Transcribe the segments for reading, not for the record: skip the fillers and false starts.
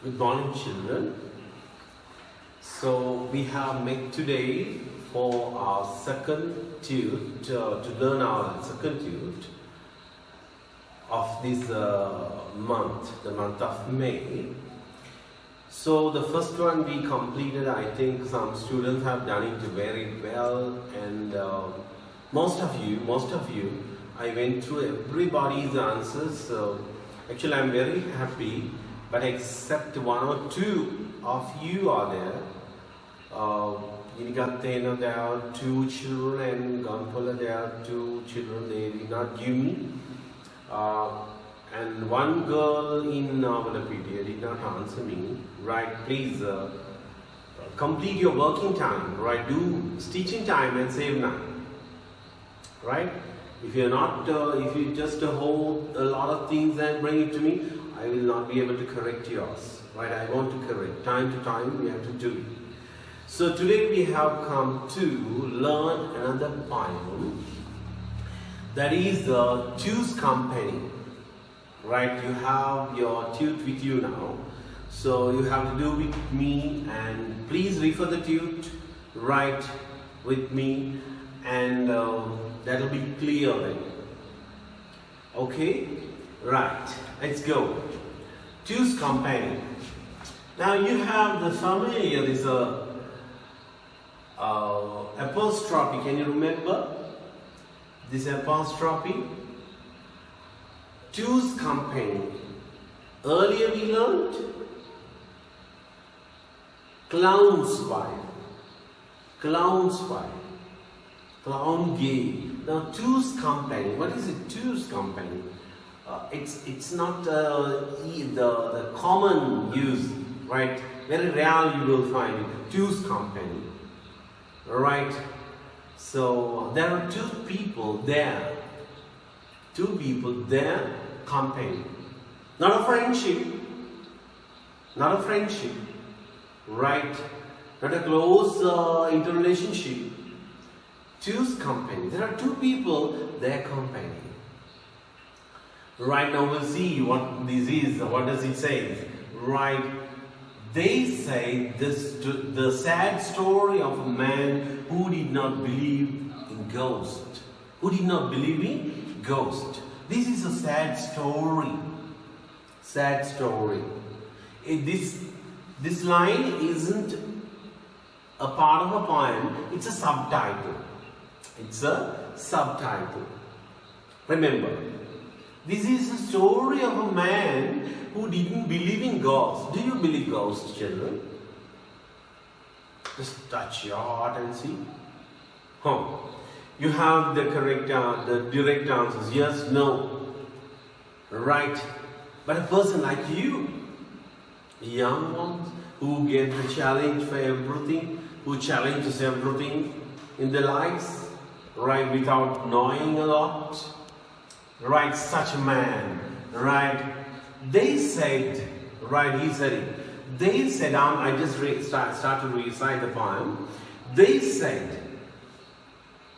Good morning, children. So we have met today for our second tute to learn our second tute of this month, the month of May. So the first one we completed. I think some students have done it very well, and most of you, I went through everybody's answers. So actually, I'm very happy. But except one or two of you are there. In Gatena there are two children, and Gampola there are two children. They did not give me. And one girl in Navalapedia did not answer me. Right, please complete your working time. Right, do stitching time and save 9. Right? If you're not, if you just hold a lot of things and bring it to me, I will not be able to correct yours. Right? I want to correct. Time to time we have to do it. So today we have come to learn another poem. That is the Two's Company. Right? You have your tute with you now. So you have to do with me, and please refer the tute right with me, and that will be clear then. Okay? Right, let's go. Two's Company. Now you have the familiar, this apostrophe. Can you remember this apostrophe? Two's Company. Earlier we learned clown's wife. Clown's wife. Clown gay. Now Two's Company. What is it? Two's Company. It's not the common use, right? Very rare you will find it. Two's Company, right? So there are two people there. Two people there, company. Not a friendship. Not a friendship, right? Not a close interrelationship. Two's Company. There are two people, their company. Right, now we'll see what this is. What does it say? Right, they say the sad story of a man who did not believe in ghosts. Who did not believe in ghosts. This is a sad story. Sad story. This line isn't a part of a poem. It's a subtitle. It's a subtitle. Remember. This is a story of a man who didn't believe in ghosts. Do you believe ghosts, children? Just touch your heart and see. You have the correct, the direct answers. Yes, no. Right. But a person like you, young ones, who get the challenge for everything, who challenges everything in their lives, right, without knowing a lot. Right, such a man, right? They said, right, he said it. They said, I just started to recite the poem. They said,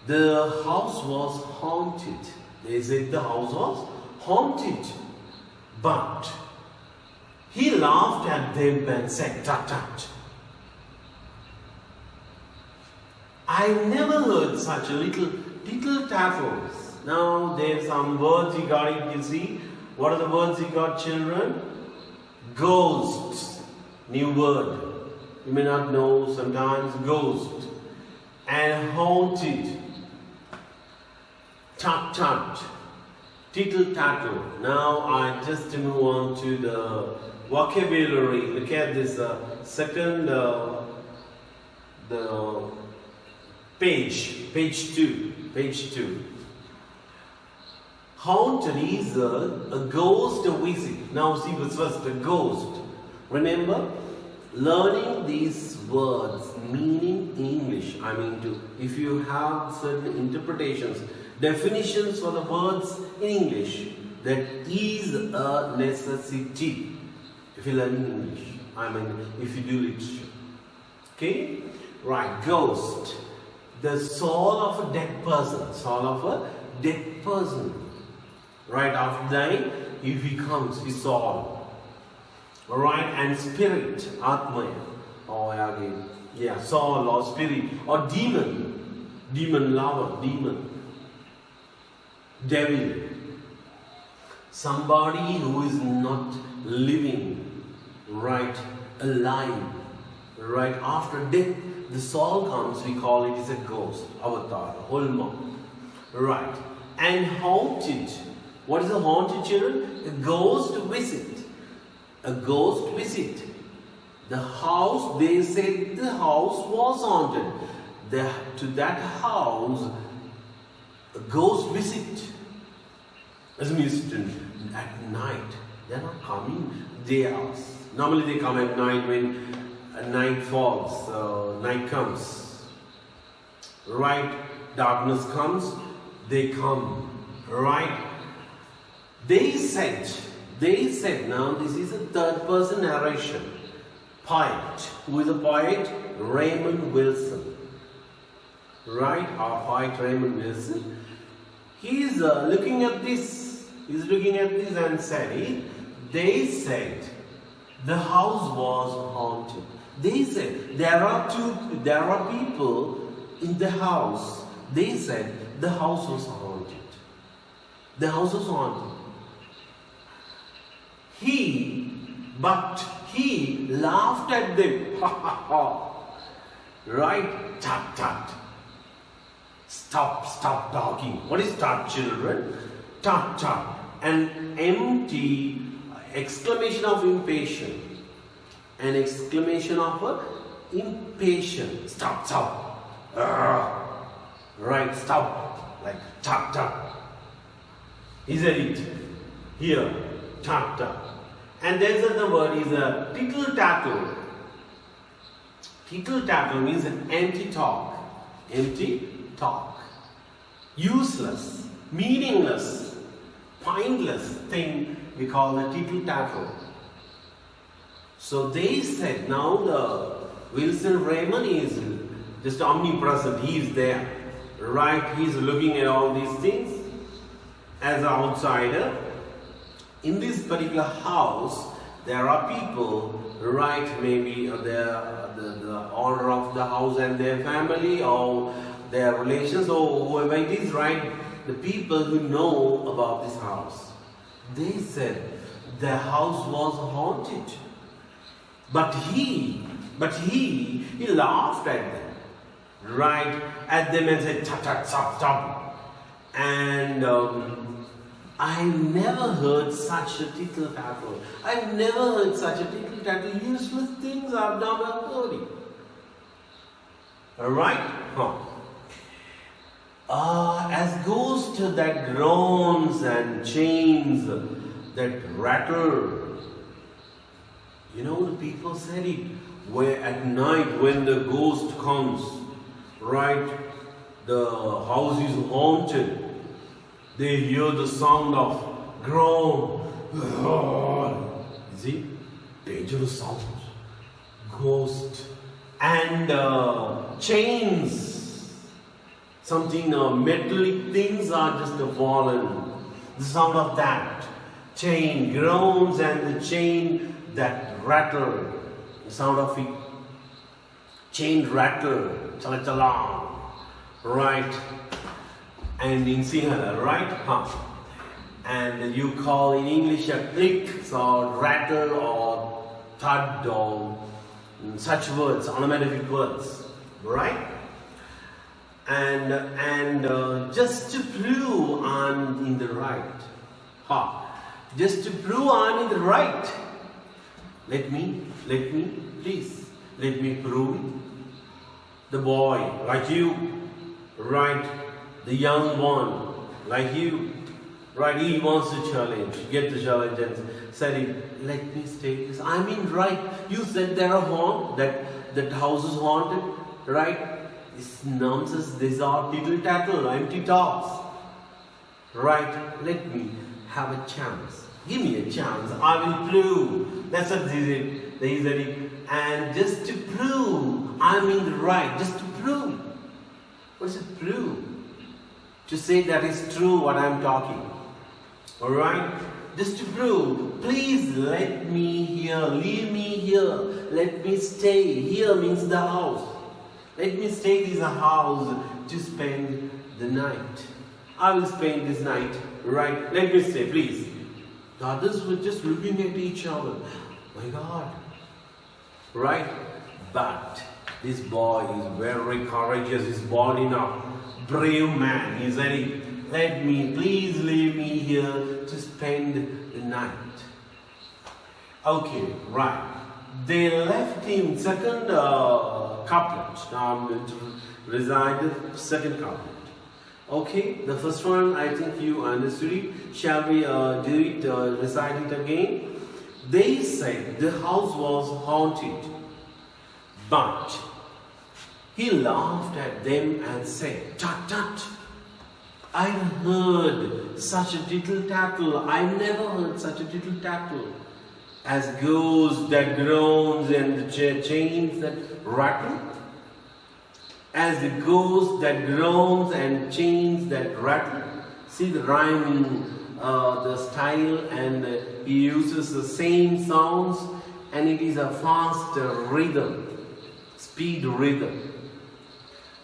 the house was haunted. They said the house was haunted. But he laughed at them and said, tut tut. I never heard such a little tattles. Now there's some words he got, you see. What are the words he got, children? Ghosts. New word. You may not know sometimes. Ghost. And haunted. Tut tut. Tittle tattle. Now I just move on to the vocabulary. Look at this second the page 2. Haunted is a ghost visit. Now see what's first, a ghost. Remember, learning these words, meaning English. I mean, if you have certain interpretations, definitions for the words in English, that is a necessity. If you learn English, I mean, if you do literature. Okay? Right, ghost. The soul of a dead person. Soul of a dead person. Right after dying, he becomes his soul. Alright, and spirit, Atmaya, or again, yeah, soul or spirit, or demon lover, demon, devil, somebody who is not living, right, alive, right, after death, the soul comes, we call it as a ghost, avatar, holma, right, and haunted. What is a haunted, children? A ghost visit. A ghost visit. The house, they said the house was haunted. To that house, a ghost visit. As a musician, at night, they are not coming day hours. Normally they come at night when night falls, night comes. Right? Darkness comes, they come. Right? They said, now this is a third person narration. Poet. Who is a poet? Raymond Wilson. Right? Our poet Raymond Wilson. He is looking at this. He's looking at this and said, they said the house was haunted. They said there are people in the house. They said the house was haunted. The house was haunted. But he laughed at them. Right? Tut, tut. Stop talking. What is tut, children? Tut, tut. An empty exclamation of impatience. An exclamation of impatience. Stop. Right, stop. Like tut, tut. He said it. Here. Tut, tut. And there's another word is a tittle tattle. Tittle tattle means an empty talk. Empty talk. Useless, meaningless, pointless thing we call a tittle tattle. So they said now the Wilson Raymond is just omnipresent. He is there. Right? He is looking at all these things as an outsider. In this particular house, there are people, right, maybe the owner of the house and their family or their relations or whoever it is, right, the people who know about this house. They said the house was haunted. But he laughed at them, right, at them and said, tut, stop. And I've never heard such a tittle tattle. I've never heard such a tittle tattle. Useless things I've never heard. Alright? As ghost that groans and chains that rattle. You know, the people said it. Where at night when the ghost comes, right, the house is haunted. They hear the sound of groan. You see? Dangerous sounds. Ghost. And chains. Something, metallic things are just fallen. The sound of that. Chain groans and the chain that rattle. The sound of it. Chain rattle. Chala. Right? And in Sinhala, right? And you call in English a click or rattle or thud or such words, onomatopoeic words, right? And just to prove I'm in the right, just to prove I'm in the right, let me, please, let me prove it. The boy, like you, right? The young one, like you, right? He wants to challenge, get the challenge and said, let me state this. I mean, right? You said there are haunted, that house is haunted, right? This nonsense, these are tittle tattle, empty talks. Right? Let me have a chance. Give me a chance. I will prove. That's what they said. And just to prove I'm in the right, just to prove. What is it prove? To say that is true what I'm talking. Alright? just to prove, please let me here, leave me here, let me stay. Here means the house. Let me stay in the house to spend the night. I will spend this night, right? Let me stay, please. The others were just looking at each other. My God. Right? But this boy is very courageous, he's bold enough, brave man. He said, please leave me here to spend the night. Okay, right. They left him, second couplet. Now I'm going to recite the second couplet. Okay, the first one I think you understood it. Shall we do it, recite it again? They said the house was haunted, but he laughed at them and said, "Tut tut! I heard such a tittle tattle. I never heard such a tittle tattle. As ghosts that groans and the chains that rattle. As the ghost that groans and chains that rattle." See the rhyming, the style, and he uses the same sounds, and it is a fast rhythm, speed rhythm,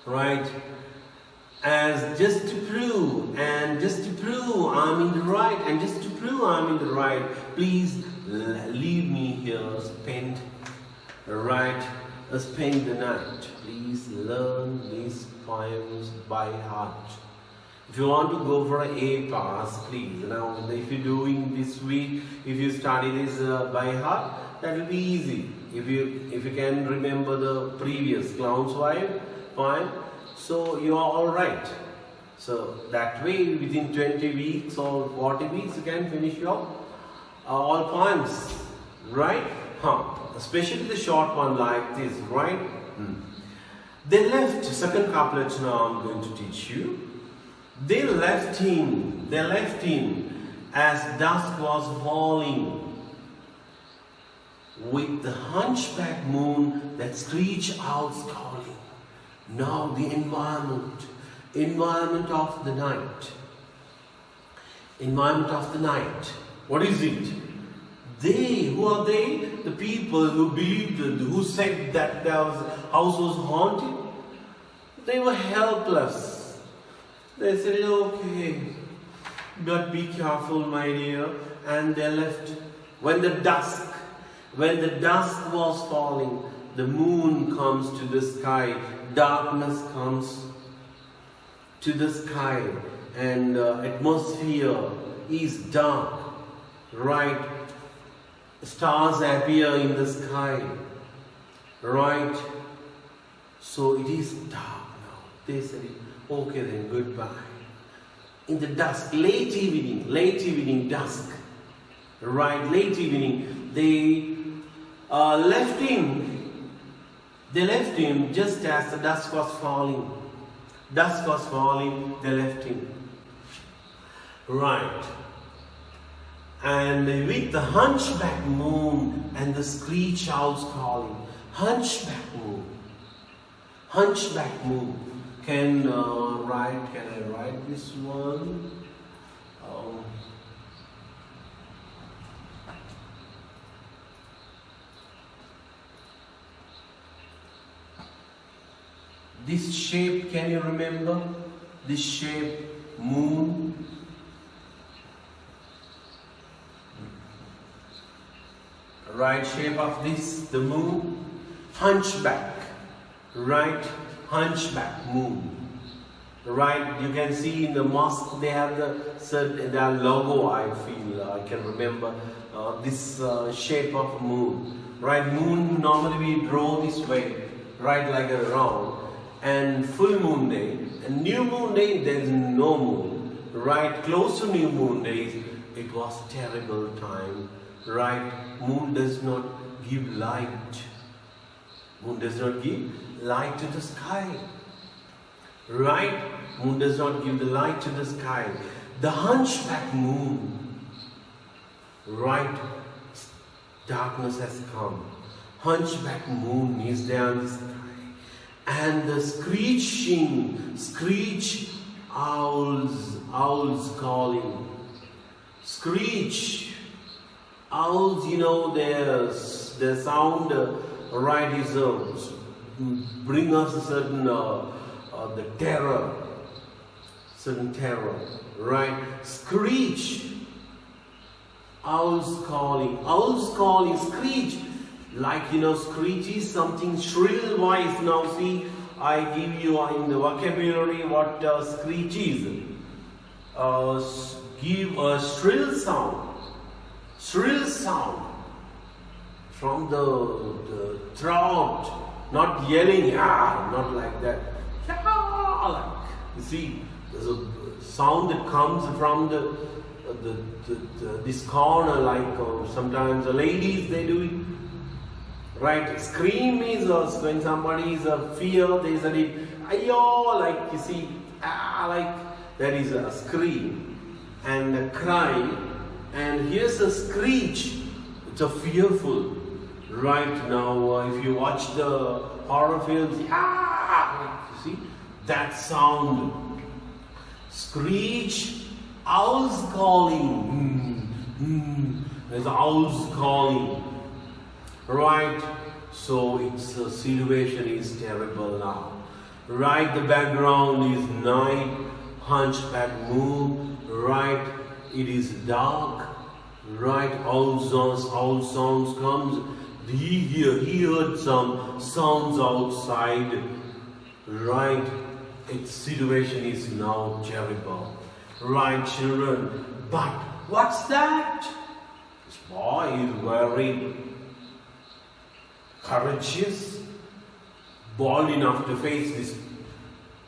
right? As just to prove, and just to prove I'm in the right, and just to prove I'm in the right, please leave me here, spend the night. Please learn these poems by heart. If you want to go for an A pass, please. Now, if you're doing this week, if you study this by heart, that will be easy. If you can remember the previous Clown's Wife poem, so you are all right. So that way, within 20 weeks or 40 weeks, you can finish your all poems, right? Especially the short one like this, right? They left, second couplet now I'm going to teach you. They left him as dusk was falling, with the hunchback moon that screeched out calling. Now the environment of the night. Environment of the night. What is it? They, who are they? The people who believed, who said that their house was haunted. They were helpless. They said, okay, but be careful, my dear. And they left. When the dusk was falling, the moon comes to the sky, darkness comes to the sky, and atmosphere is dark, right? Stars appear in the sky, right? So it is dark now. They said, okay then, goodbye. In the dusk, late evening, dusk, right? Late evening, they left him. They left him just as the dusk was falling. Dusk was falling, they left him. Right. And with the hunchback moon and the screech owls calling. Hunchback moon. Hunchback moon. Can I write this one? This shape, can you remember? This shape, moon. Right shape of this, the moon. Hunchback, right? Hunchback moon. Right, you can see in the mosque they have their logo. I feel I can remember this shape of moon. Right, moon normally we draw this way, right, like a round. And full moon day, and new moon day there is no moon. Right, close to new moon days, it was terrible time. Right, moon does not give light. Moon does not give light to the sky. Right? Moon does not give the light to the sky. The hunchback moon. Right? Darkness has come. Hunchback moon is there in the sky. And the screech owls calling. Screech. Owls, their sound, right, is bring us a certain the terror, certain terror, right? Screech. Owls calling. Owls calling. Screech. Like, screech is something shrill voice. Now see, I give you in the vocabulary what screech is. Give a shrill sound. Shrill sound from the throat, not yelling, not like that. Like, you see, there's a sound that comes from this corner, like sometimes the ladies, they do it. Right? Scream is when somebody is fear, there is a ayo, like you see, like there is a scream and a cry, and here's a screech. It's a fearful. Right now, if you watch the horror films, you see that sound. Screech, owls calling. There's owls calling. Right? So its situation is terrible now. Right? The background is night, Hunchback Moon. Right? It is dark. Right? Owl sounds comes. He heard some sounds outside. Right? Its situation is now terrible. Right, children? But what's that? This boy is very courageous, bold enough to face this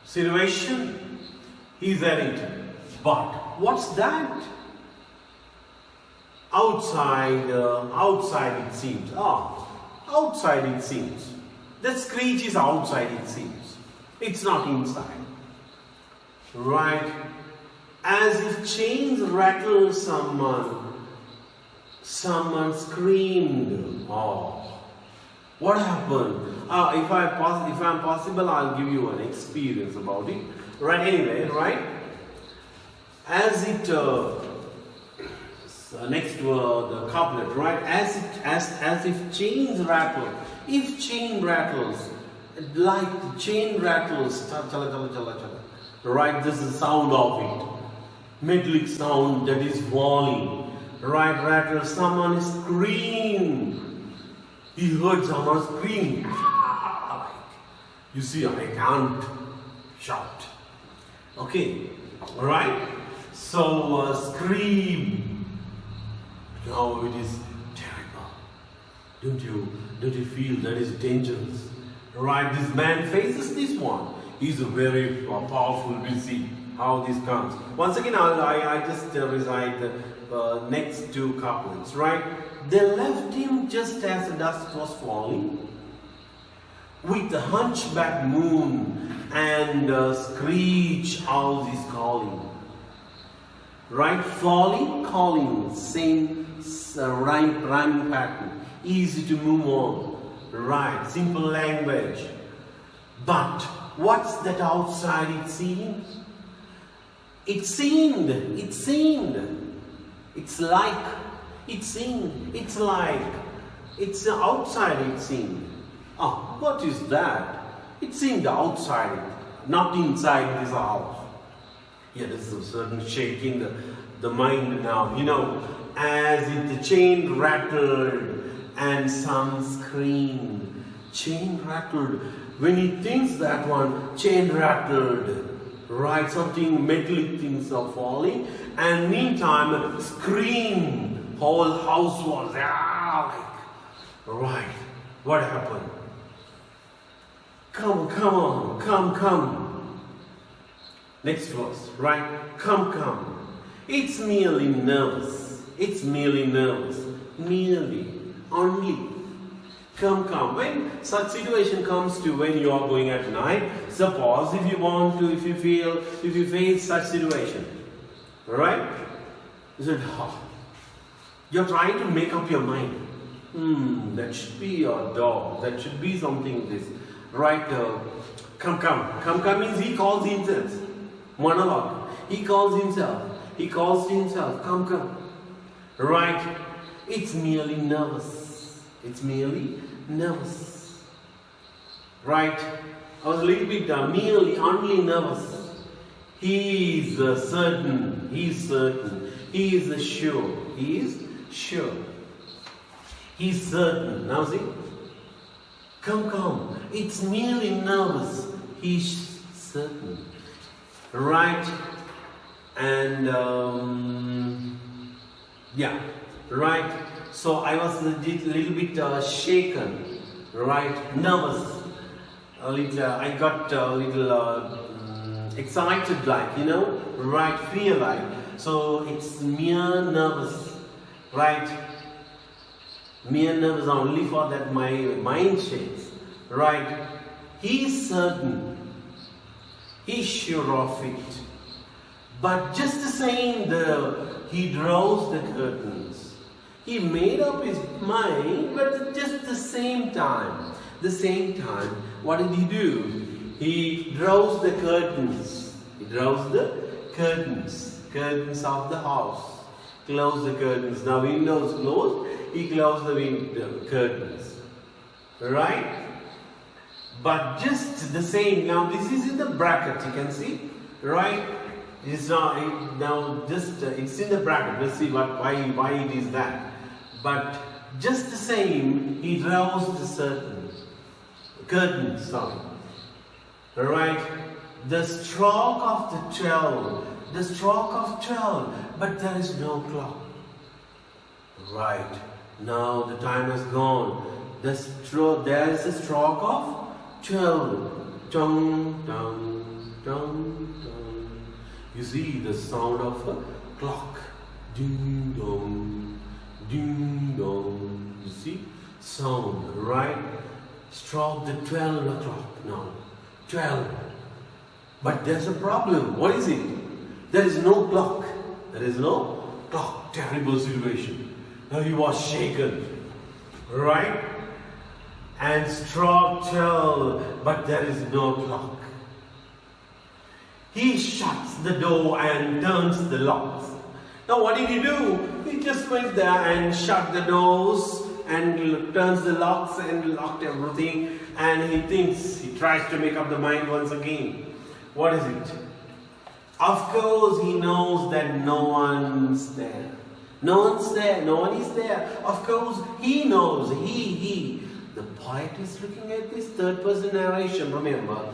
situation. He's at it. But what's that? Outside it seems. Outside it seems. The screech is outside it seems. It's not inside. Right? As if chains rattle, someone screamed. What happened? If I'm possible, I'll give you an experience about it. Right? Anyway, right? As it next to the couplet, right? As if chains rattle. If chain rattles, like chain rattles, right? This is the sound of it. Metallic sound that is falling. Right? Rattle. Someone screamed. He heard someone scream. You see, I can't shout. Okay, all right. So scream. Now it is terrible. Don't you feel that is dangerous? Right, this man faces this one. He's a very powerful. We'll see how this comes. Once again, I just recite the next two couplets. Right, they left him just as the dusk was falling, with the hunchback moon and screech owls is calling. Right, falling, calling, same rhyme pattern, easy to move on. Right, simple language. But what's that outside it seems? It seemed. It's like. It's outside it seemed. What is that? It seemed outside, not inside this house. Yeah, there's a certain shaking the mind now, as if the chain rattled and some screamed. Chain rattled. When he thinks that one, chain rattled. Right, something metallic things are falling, and meantime, scream. Whole house was like. Right, what happened? Come on. Next verse, right? Come. It's merely nervous. Only. Come. When such situation comes to when you are going at night, suppose if you face such situation, right? You said, you're trying to make up your mind. That should be a dog. That should be something this. Right? Come means he calls himself. Monologue. He calls himself. Come. Right? It's merely nervous. It's merely nervous. Right? I was a little bit merely only nervous. He is certain. He is certain. He is sure. He is sure. He is certain. Now see? Come. It's merely nervous. He's certain. Right? And yeah. Right? So I was a little bit shaken. Right? Nervous. I got a little excited, like, right, feel like. So it's mere nervous, right? Mere nervous only for that my mind shakes, right? He's certain, he's sure of it. But just the same, he draws the curtains. He made up his mind, but at just the same time, what did he do? He draws the curtains. He draws the curtains of the house. Close the curtains. Now windows closed. He closed the curtains. Right? But just the same. Now this is in the bracket. You can see, right? It's not now. It's in the bracket. Let's see why it is that. But just the same, he draws the curtains. Sorry. Right? The stroke of the 12. The stroke of 12. But there is no clock. Right. Now the time has gone. There is a stroke of 12. Dun, dun, dun, dun. You see the sound of a clock. Ding dong, ding dong. You see? Sound, right? Stroke the 12 o'clock now. 12. But there's a problem. What is it? There is no clock. There is no clock. Terrible situation. Now he was shaken. Right? And struck 12. But there is no clock. He shuts the door and turns the locks. Now what did he do? He just went there and shut the doors and turns the locks and locked everything, and he tries to make up the mind once again. What is it? Of course he knows that no one's there. No one's there. No one is there. Of course he knows. He. The poet is looking at this third person narration, remember.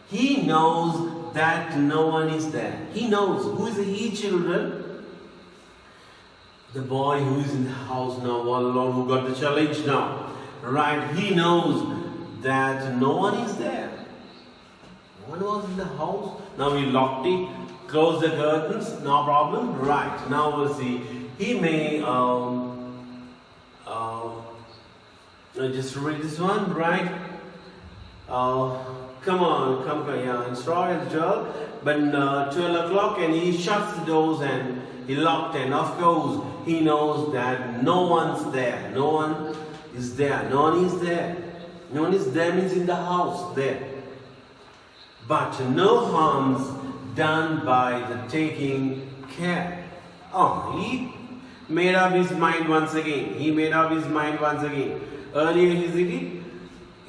He knows that no one is there. He knows. Who is he, children? The boy who is in the house now, all alone, who got the challenge now. Right? He knows that no one is there. No one was in the house. Now he locked it, closed the curtains, no problem. Right. Now we'll see. He may just read this one, right? Come on, yeah, and straw and 12. But 12 o'clock, and he shuts the doors and he locked, and of course he knows that no one's there. No one is there. No one is there. No one is there means in the house there. But no harms done by the taking care. Oh, he made up his mind once again. He made up his mind once again. Earlier he did it.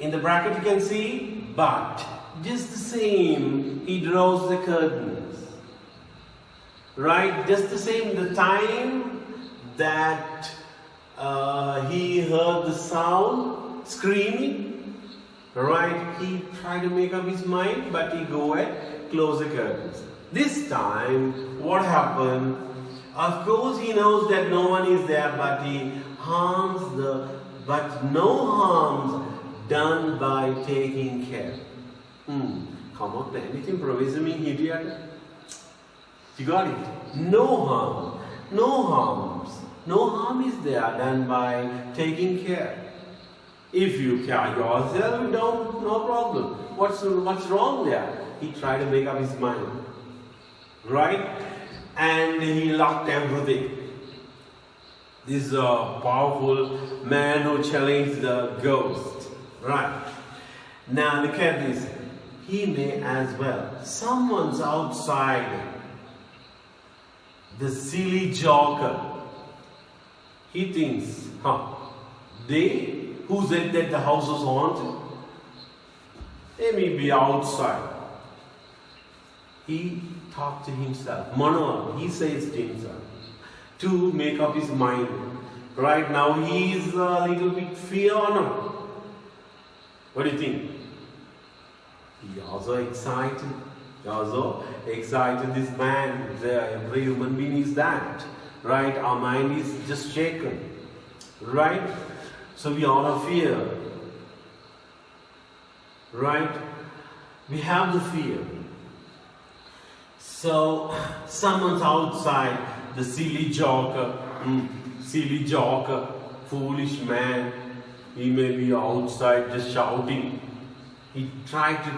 In the bracket you can see, but just the same, he draws the curtains. Right? Just the same, the time that he heard the sound, screaming, right? He tried to make up his mind, but he go and close the curtains. This time, what happened? Of course, he knows that no one is there, but no harms done by taking care. Come on, anything improvising idiot. You got it? No harm. No harms. No harm is there done by taking care. If you care yourself, no problem. What's wrong there? He tried to make up his mind. Right? And he locked everything. This is a powerful man who challenged the ghost. Right? Now look at this. He may as well. Someone's outside. The silly joker. He thinks, they who said that the house was haunted, they may be outside. He talked to himself. Monologue, he says to himself, to make up his mind. Right now he is a little bit fear or not? What do you think? He also excited. This man, every human being is that. Right? Our mind is just shaken. Right? So we all are fear. Right? We have the fear. So someone's outside, the silly joker, foolish man. He may be outside just shouting. He tried to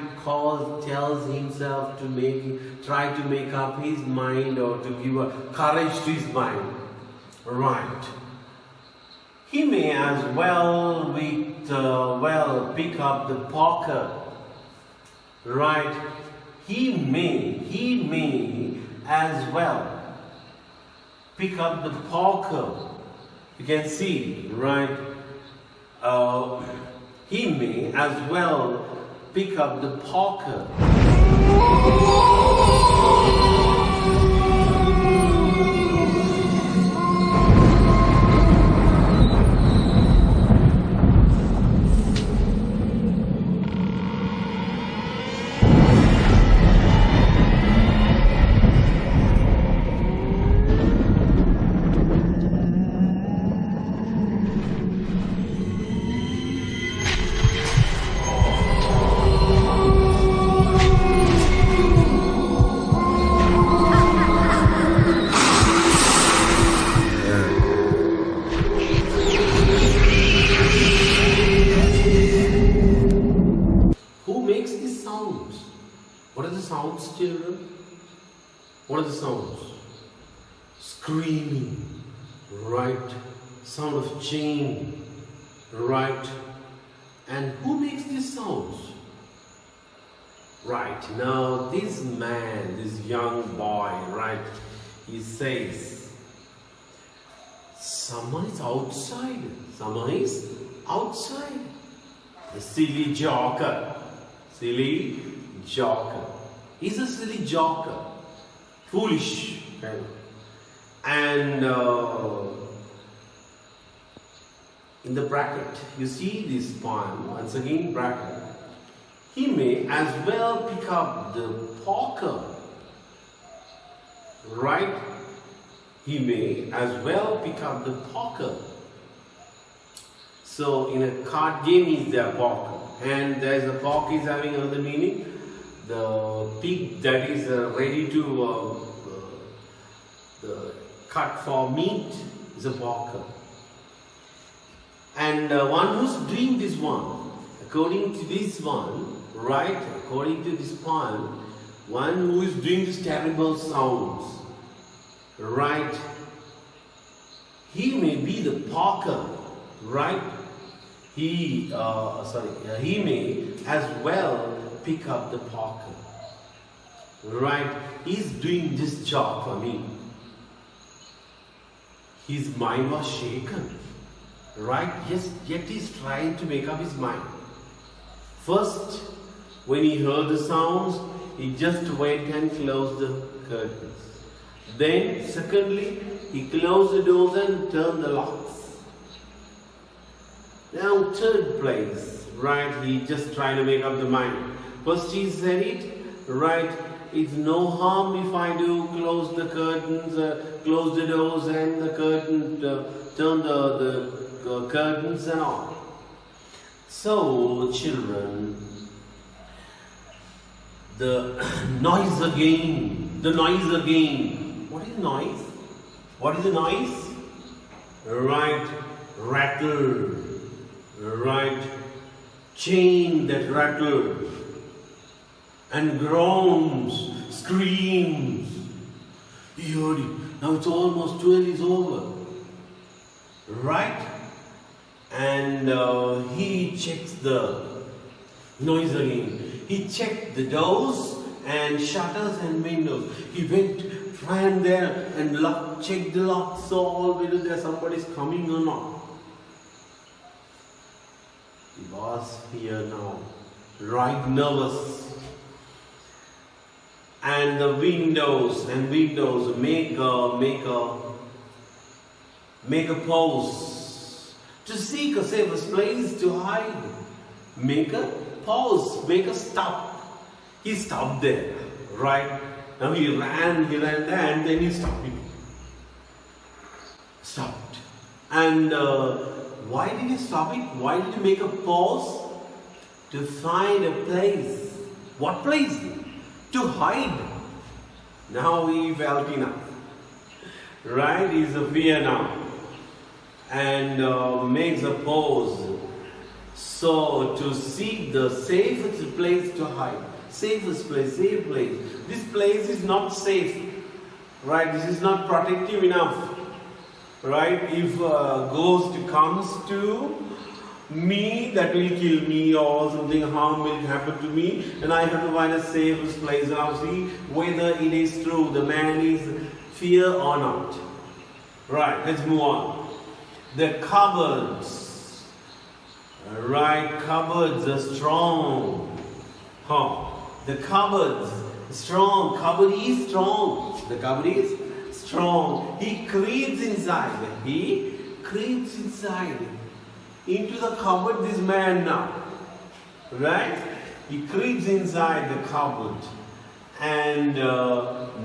tells himself try to make up his mind or to give a courage to his mind. Right. He may as well pick up the poker. Right. He may as well pick up the poker. You can see, right? He may as well pick up the poker. Children, what are the sounds? Screaming, right? Sound of chain, right? And who makes these sounds? Right, now this man, this young boy, right? He says, someone is outside. Someone is outside. The silly joker. Silly joker. He's a silly joker, foolish, and in the bracket, you see this poem, once again bracket, he may as well pick up the poker, right? He may as well pick up the poker. So in a card game is there poker, and there is a poker is having another meaning. The pig that is ready to cut for meat is a poker. And one who's doing this one, according to this one, right, according to this poem, one who is doing these terrible sounds, right, he may be the poker, right, he may as well pick up the poker, right, he's doing this job for me. His mind was shaken, right, yes, yet he's trying to make up his mind. First, when he heard the sounds, he just went and closed the curtains. Then, secondly, he closed the doors and turned the locks. Now, third place, right, he just trying to make up the mind. First he said it, right, it's no harm if I do close the curtains, close the doors and the curtain, turn the curtains and all. So, children, the noise again. What is noise? What is the noise? Right, rattle, right, chain that rattles, and groans, screams. He heard it. Now it's almost 12 is over. Right? And he checks the noise again. He checked the doors and shutters and windows. He went ran there and checked the lock, saw whether there somebody's coming or not. He was here now, right nervous. And the windows make a pause to seek a safest place to hide. Make a pause, make a stop. He stopped there, right? Now he ran there, and then he stopped. Stopped. And why did he stop it? Why did he make a pause? To find a place. What place? To hide. Now he felt enough. Right? He's a fear now. And makes a pause. So to seek the safest place to hide. Safest place, safe place. This place is not safe. Right? This is not protective enough. Right? If a ghost comes to me, that will kill me or something harm will happen to me, and I have to find a safest place. Now see whether it is true, the man is fear or not. Right, let's move on. The cupboards. Right, cupboards are strong. The cupboards strong. Cupboard is strong. The cupboard is strong. He creeps inside. He creeps inside. Into the cupboard, this man now. Right? He creeps inside the cupboard. And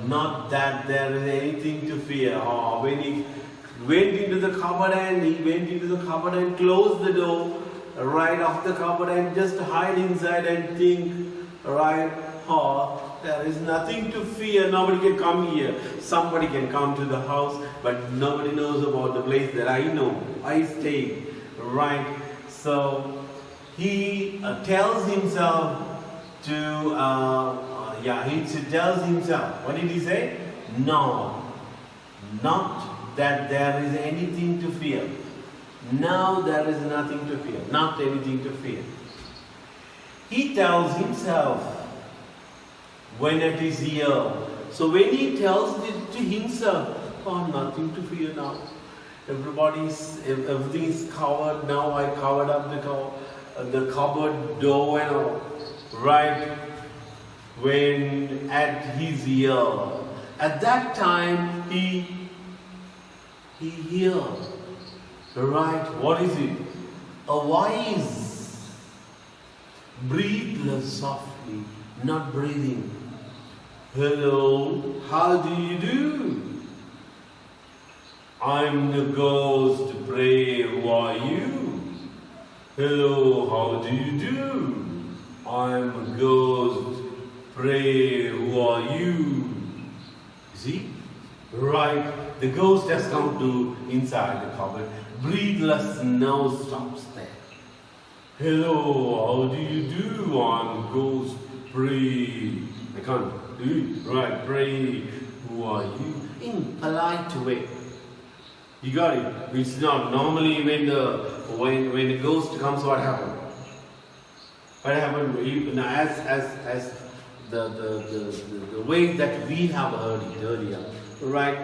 not that there is anything to fear. When he went into the cupboard and closed the door right off the cupboard and just hide inside and think, right? There is nothing to fear. Nobody can come here. Somebody can come to the house, but nobody knows about the place that I know. I stay. Right? So he tells himself to, he tells himself, what did he say? No, not that there is anything to fear. Now there is nothing to fear. Not anything to fear. He tells himself when it is here. So when he tells it to himself, nothing to fear now. Everything is covered now. I covered up the cupboard door and all. Right? When at his ear, at that time he hears. Right? What is it? A voice. Breathe softly, not breathing. Hello, how do you do? I'm the ghost, pray, who are you? Hello, how do you do? I'm a ghost, pray, who are you? See? Right, the ghost has come to inside the cupboard. Breathless now stops there. Hello, how do you do? I'm a ghost, pray. I can't do it. Right, pray, who are you? In polite way. You got it. It's not normally when the ghost comes, what happens? What happened? As the way that we have heard it earlier, right?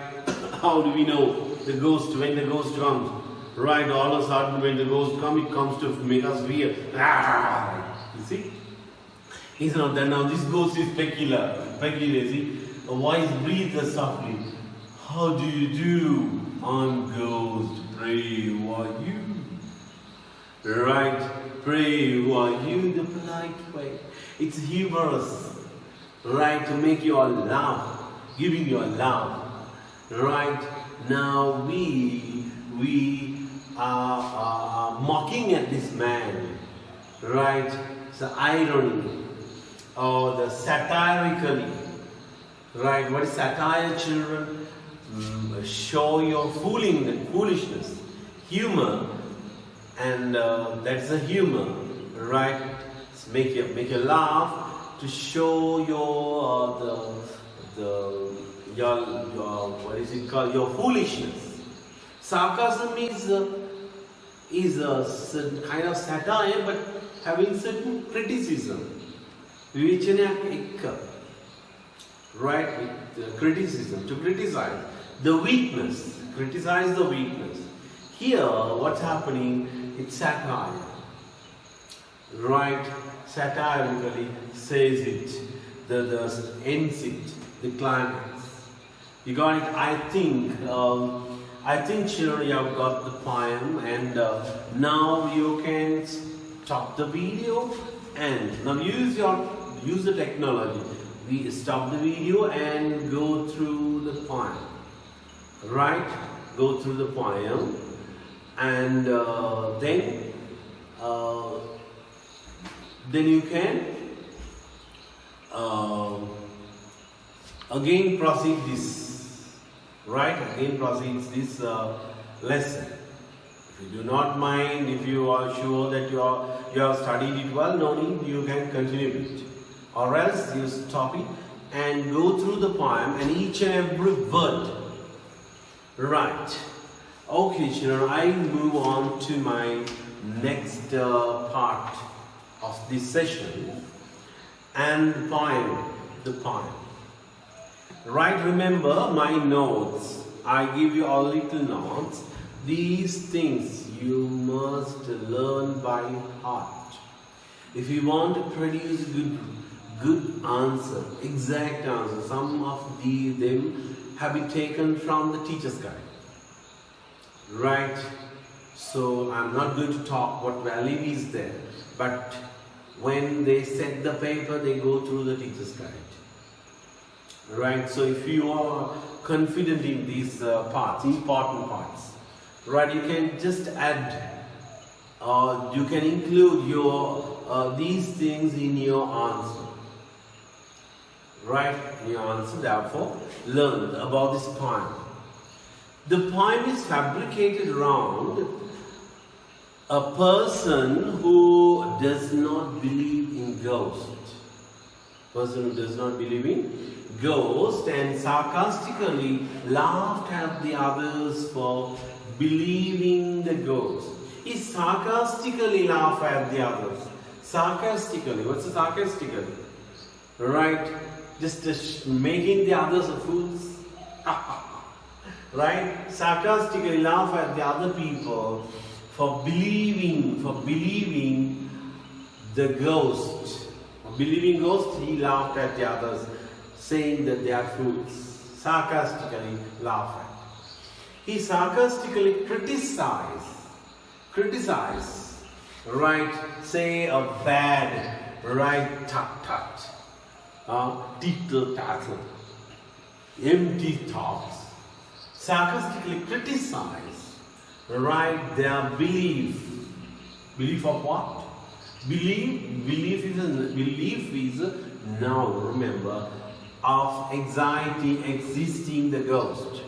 How do we know the ghost when the ghost comes? Right, all of a sudden when the ghost comes, it comes to make us fear. You see? It's not that now. This ghost is peculiar. See? A voice breathes softly. How do you do? I'm ghost, pray, who are you? Right, pray, who are you? The polite way. It's humorous, right, to make you all laugh, giving you a laugh. Right, now we are mocking at this man. Right, it's the irony or the satirically. Right, what is satire, children? Show your foolishness, humor, and that's the humor, right? Make you laugh to show your what is it called? Your foolishness. Sarcasm is a kind of satire, but having certain criticism. right? With criticism, to criticize the weakness, criticize the weakness. Here, what's happening? It's satire, right? Satirically says it, the ends it, the climax. You got it? I think children, you have got the poem, and now you can stop the video and now use the technology. We stop the video and go through the poem, right? Go through the poem, and then you can again proceed this. Right, again proceeds this lesson. If you do not mind, if you are sure that you have studied it well, no need, you can continue it. Or else you stop it and go through the poem and each and every word. Right. Okay, children, I move on to my next part of this session, and the poem. Right, remember my notes. I give you all little notes. These things you must learn by heart. If you want to produce good answer, exact answer, some of them have been taken from the teacher's guide. Right? So I'm not going to talk what value is there, but when they set the paper, they go through the teacher's guide. Right, so if you are confident in these parts, important parts, right, you can just add, you can include your these things in your answer. Right, in your answer, therefore, learn about this poem. The poem is fabricated around a person who does not believe in ghosts. Person who does not believe in ghost and sarcastically laughed at the others for believing the ghost. He sarcastically laughed at the others. Sarcastically. What's the sarcastically? Right? Just making the others fools. Right? Sarcastically laugh at the other people for believing the ghost. Believing ghost, he laughed at the others, saying that they are fools. Sarcastically laugh at. He sarcastically criticize, right? Say a bad, right? Tactile, empty thoughts. Sarcastically criticize, right? Their belief. Belief of what? Belief is now, remember, of anxiety existing the ghost.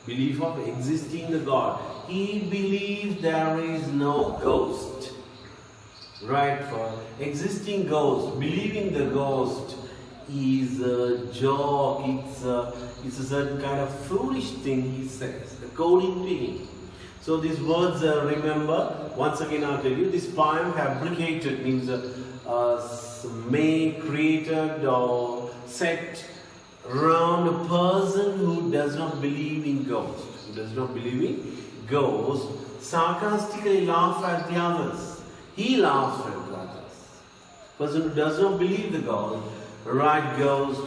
Belief of existing the God. He believes there is no ghost. Right? For existing ghost, believing the ghost is a joke. It's a certain kind of foolish thing, he says, according to him. So these words, remember, once again I'll tell you, this poem fabricated means made, created or set around a person who does not believe in ghosts. Who does not believe in ghosts, sarcastically laugh at the others. He laughs at the others. Person who does not believe the ghost, right, ghost,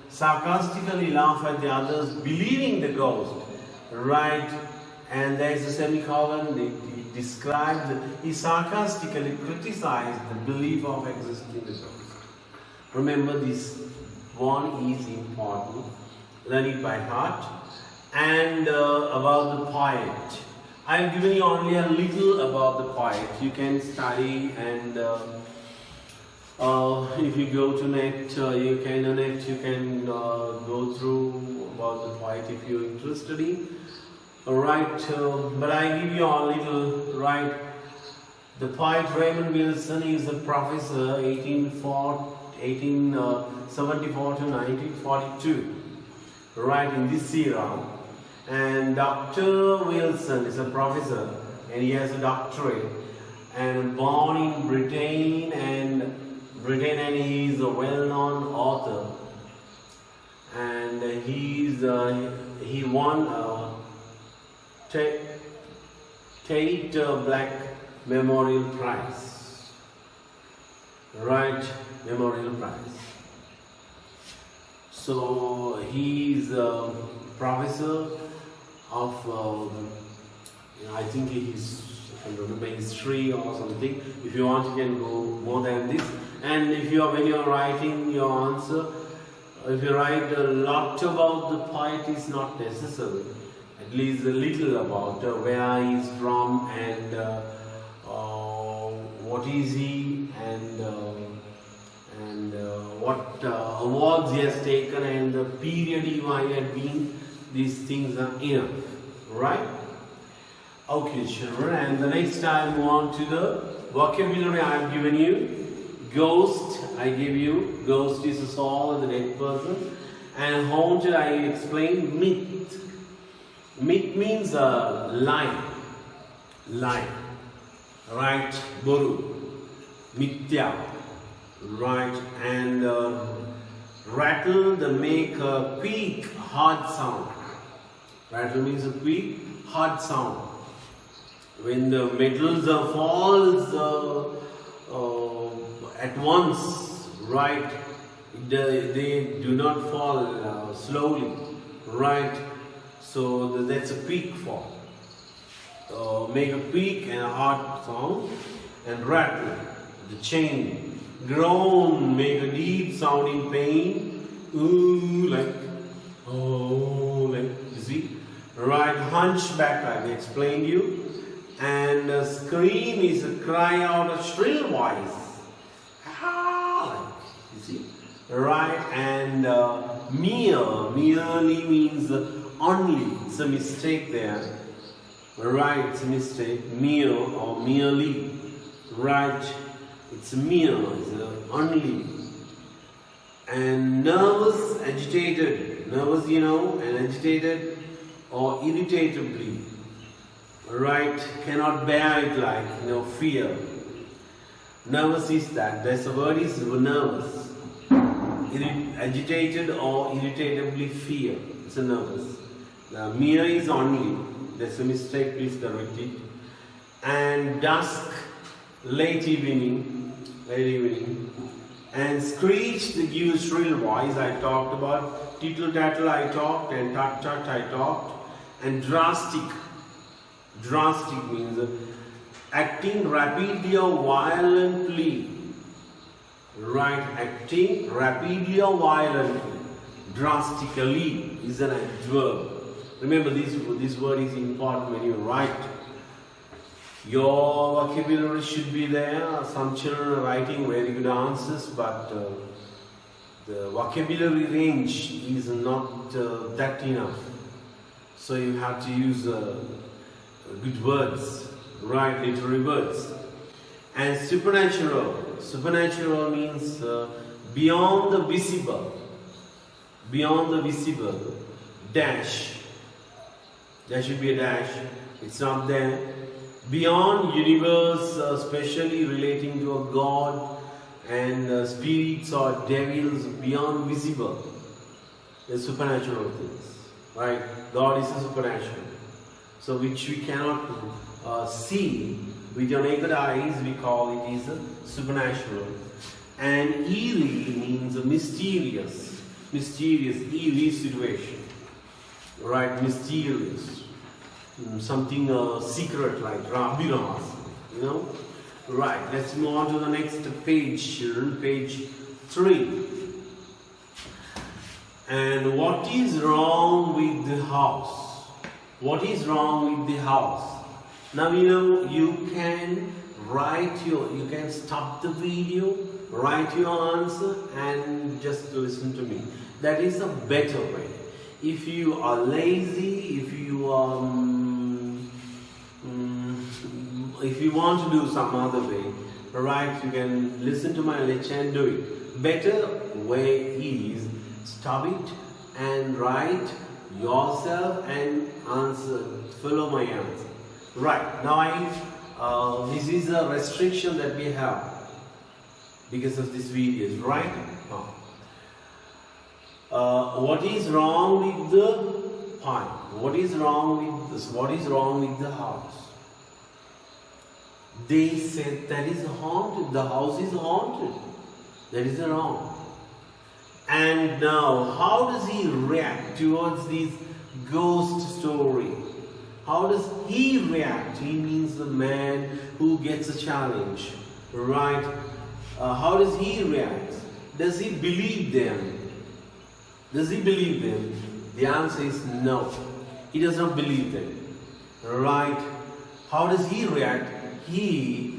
sarcastically laugh at the others, believing the ghost, right, and there is a semicolon, it describes, he sarcastically criticized the belief of existing the ghost. Remember, this one is important. Learn it by heart. And about the poet. I have given you only a little about the poet. You can study, and if you go to net, you can go through about the poet if you're interested in. Alright, but I give you a little, right. The poet Raymond Wilson is a professor, 1874 to 1942, right, in this era. And Dr. Wilson is a professor, and he has a doctorate, and born in Britain, and he is a well-known author. And he won Tate Black Memorial Prize, right? Memorial Prize. So he's a professor of I think he's, I don't remember, history or something. If you want, you can go more than this. And if you are, when you are writing your answer, if you write a lot about the poet, is not necessary. At least a little about where he is from and what is he and what awards he has taken and the period he had been. These things are enough, right? Okay, children, and the next time move on to the vocabulary I have given you. Ghost, I give you. Ghost is a soul of the dead person. And haunted, I explained. Myth. Myth means lie. Lie. Right? Boru. Mithya. Right? And rattle, they make a quick, hard sound. Rattle means a quick, hard sound. When the metals falls at once, right? They do not fall slowly, right? So that's a quick fall. Make a quick and a hard sound, and rattle, the chain. Groan, make a deep sound in pain. Ooh, like, oh, like, you see? Right, hunchback, I've explained you. And a scream is a cry out of shrill voice. Ah, you see, right? And merely means only. It's a mistake there, right? It's a mistake. Mere or merely, right? It's mere. It's only. And nervous, agitated. Nervous, you know, and agitated or irritably. Right, cannot bear it, like, you know, fear. Nervous is that. That's the word is nervous. Agitated or irritably fear. It's a nervous. The mere is only. That's a mistake, please correct it. And dusk, late evening. And screech, they give a shrill voice. I talked about. Tittle tattle I talked, and tut tut I talked. And drastic. Drastic means acting rapidly or violently. Right, acting rapidly or violently. Drastically is an adverb. Remember, this word is important when you write. Your vocabulary should be there. Some children are writing very good answers, but the vocabulary range is not that enough. So you have to use good words, right, literary words. And supernatural. Supernatural means beyond the visible. Beyond the visible. Dash. There should be a dash. It's not there. Beyond universe, especially relating to a god and spirits or devils, beyond visible. The supernatural things, right? God is a supernatural. So which we cannot see with your naked eyes, we call it is a supernatural. And eerie means a mysterious, eerie situation. Right, mysterious. Something secret like Rabiras, you know. Right, let's move on to the next page, page 3. And what is wrong with the house? What is wrong with the house? Now you know you can you can stop the video, write your answer and just listen to me. That is a better way. If you are lazy, if you want to do some other way, right, you can listen to my lecture and do it. Better way is stop it and write yourself and answer, follow my answer. Right, now this is a restriction that we have because of these videos, right? What is wrong with the pipe? What is wrong with this? What is wrong with the house? They said that is haunted. The house is haunted. That is wrong. And now, how does he react towards this ghost story? How does he react? He means the man who gets a challenge, right? How does he react? Does he believe them? Does he believe them? The answer is no. He does not believe them, right? How does he react? He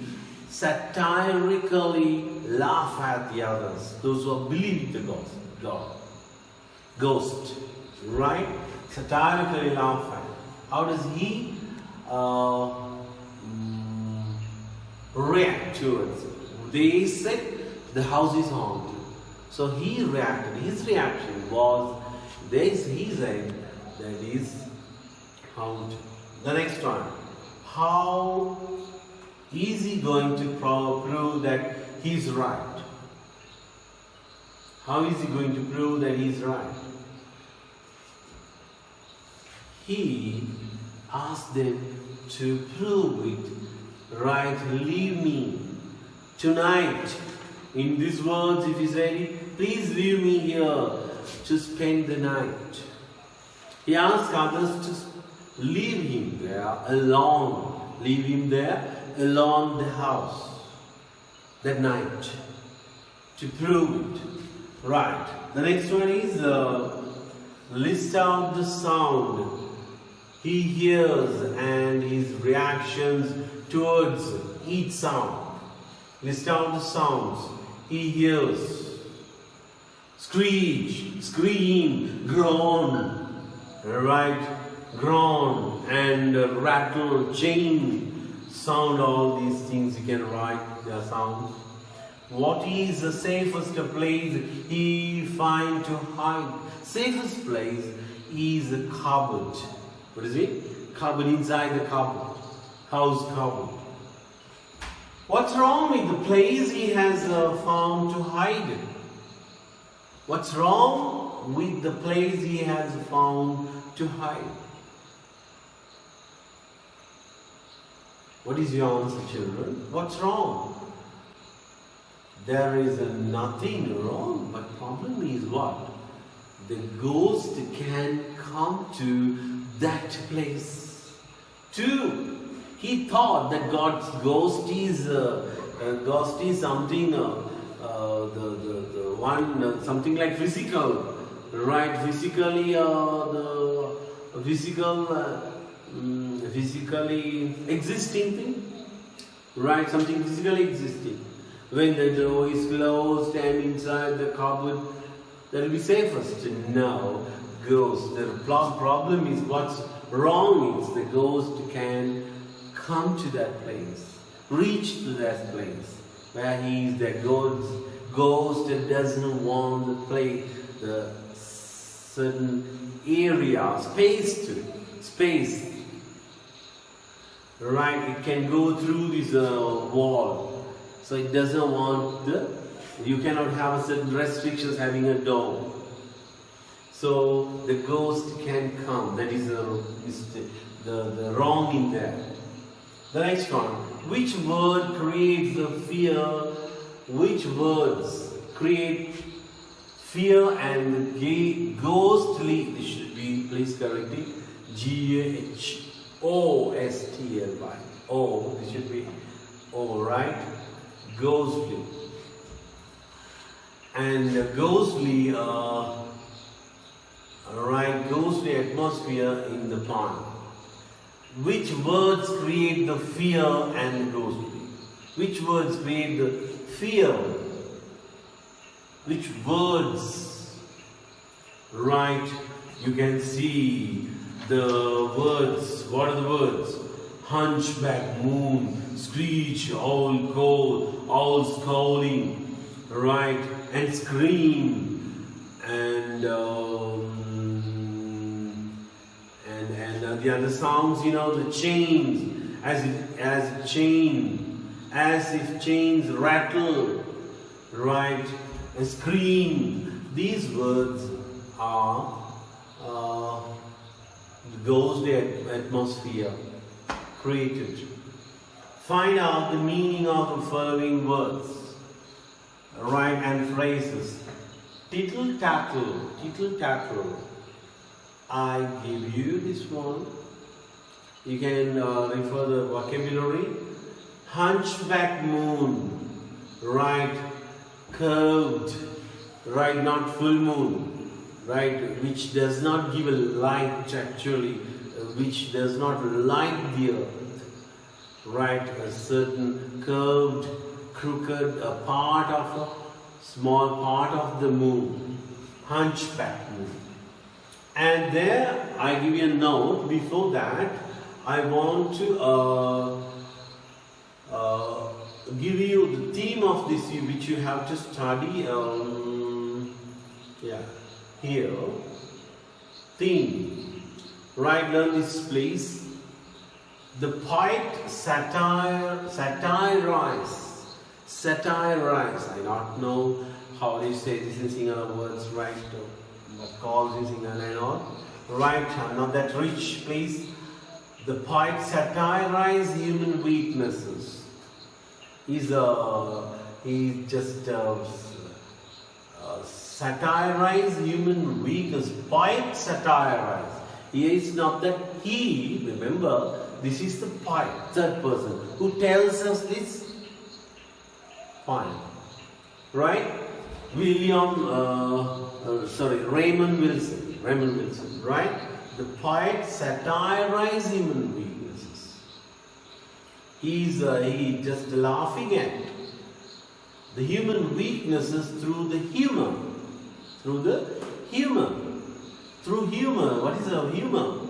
satirically laughs at the others, those who believe the ghost, right? Satirically laugh at. How does he react towards it? They said the house is haunted. So he reacted. His reaction was this. He said that is haunted. The next one. How is he going to prove that he's right? How is he going to prove that he's right? He asked them to prove it. Right, leave me tonight. In these words, if he said, please leave me here to spend the night. He asked others to leave him there alone. Leave him there alone the house that night to prove it. Right. The next one is list out the sound he hears and his reactions towards each sound. List out the sounds he hears. Screech, scream, groan, right? Groan and rattle, chain, sound, all these things you can write their sounds. What is the safest place he find to hide? Safest place is a cupboard. What is it? Cupboard, inside the cupboard. House cupboard. What's wrong with the place he has found to hide? What's wrong with the place he has found to hide? What is your answer, children? What's wrong? There is nothing wrong, but problem is what? The ghost can come to that place. Two, he thought that God's ghost is something, the one something like physical, right? Physically, physically existing thing, right? Something physically existing. When the door is closed and inside the cupboard, that will be safest. No, ghost. The problem is what's wrong is the ghost can come to that place, reach to that place where he is. The ghost doesn't want the place, the certain area, space. Right? It can go through this wall. So it doesn't want you cannot have certain restrictions having a door. So the ghost can come. That is the wrong in there. The next one. Which word creates the fear? Which words create fear and ghostly? This should be, please correct it. G-H-O-S-T-L-Y. Oh, this should be O, right? Ghostly. And ghostly, ghostly atmosphere in the pond. Which words create the fear and ghostly? Which words create the fear? Which words? Right, you can see the words. What are the words? Hunchback Moon, screech, owl cold, owls calling, right, and scream, and the other sounds, the chains, as if chains rattle, right, and scream. These words are the ghostly atmosphere created. Find out the meaning of the following words, right, and phrases. Tittle tattle, tittle tattle. I give you this one. You can refer the vocabulary. Hunchback moon, right, curved, right, not full moon, right, which does not give a light actually, which does not light the earth, right, a certain curved, crooked, a part of a small part of the moon, hunchback moon. And there I give you a note. Before that, I want to give you the theme of this which you have to study. Here, theme. Right, learn this please. The poet satirize. I don't know how they say this in Sinhala words, right? What calls in Sinhala and all. Right, I'm not that rich, please. The poet satirize human weaknesses. He just satirize human weakness. Poet satirize. Here it's not that he, remember, this is the poet, third person, who tells us this poem. Right? Raymond Wilson, right? The poet satirize human weaknesses. He just laughing at the human weaknesses through the humor. Through humor. What is a humor?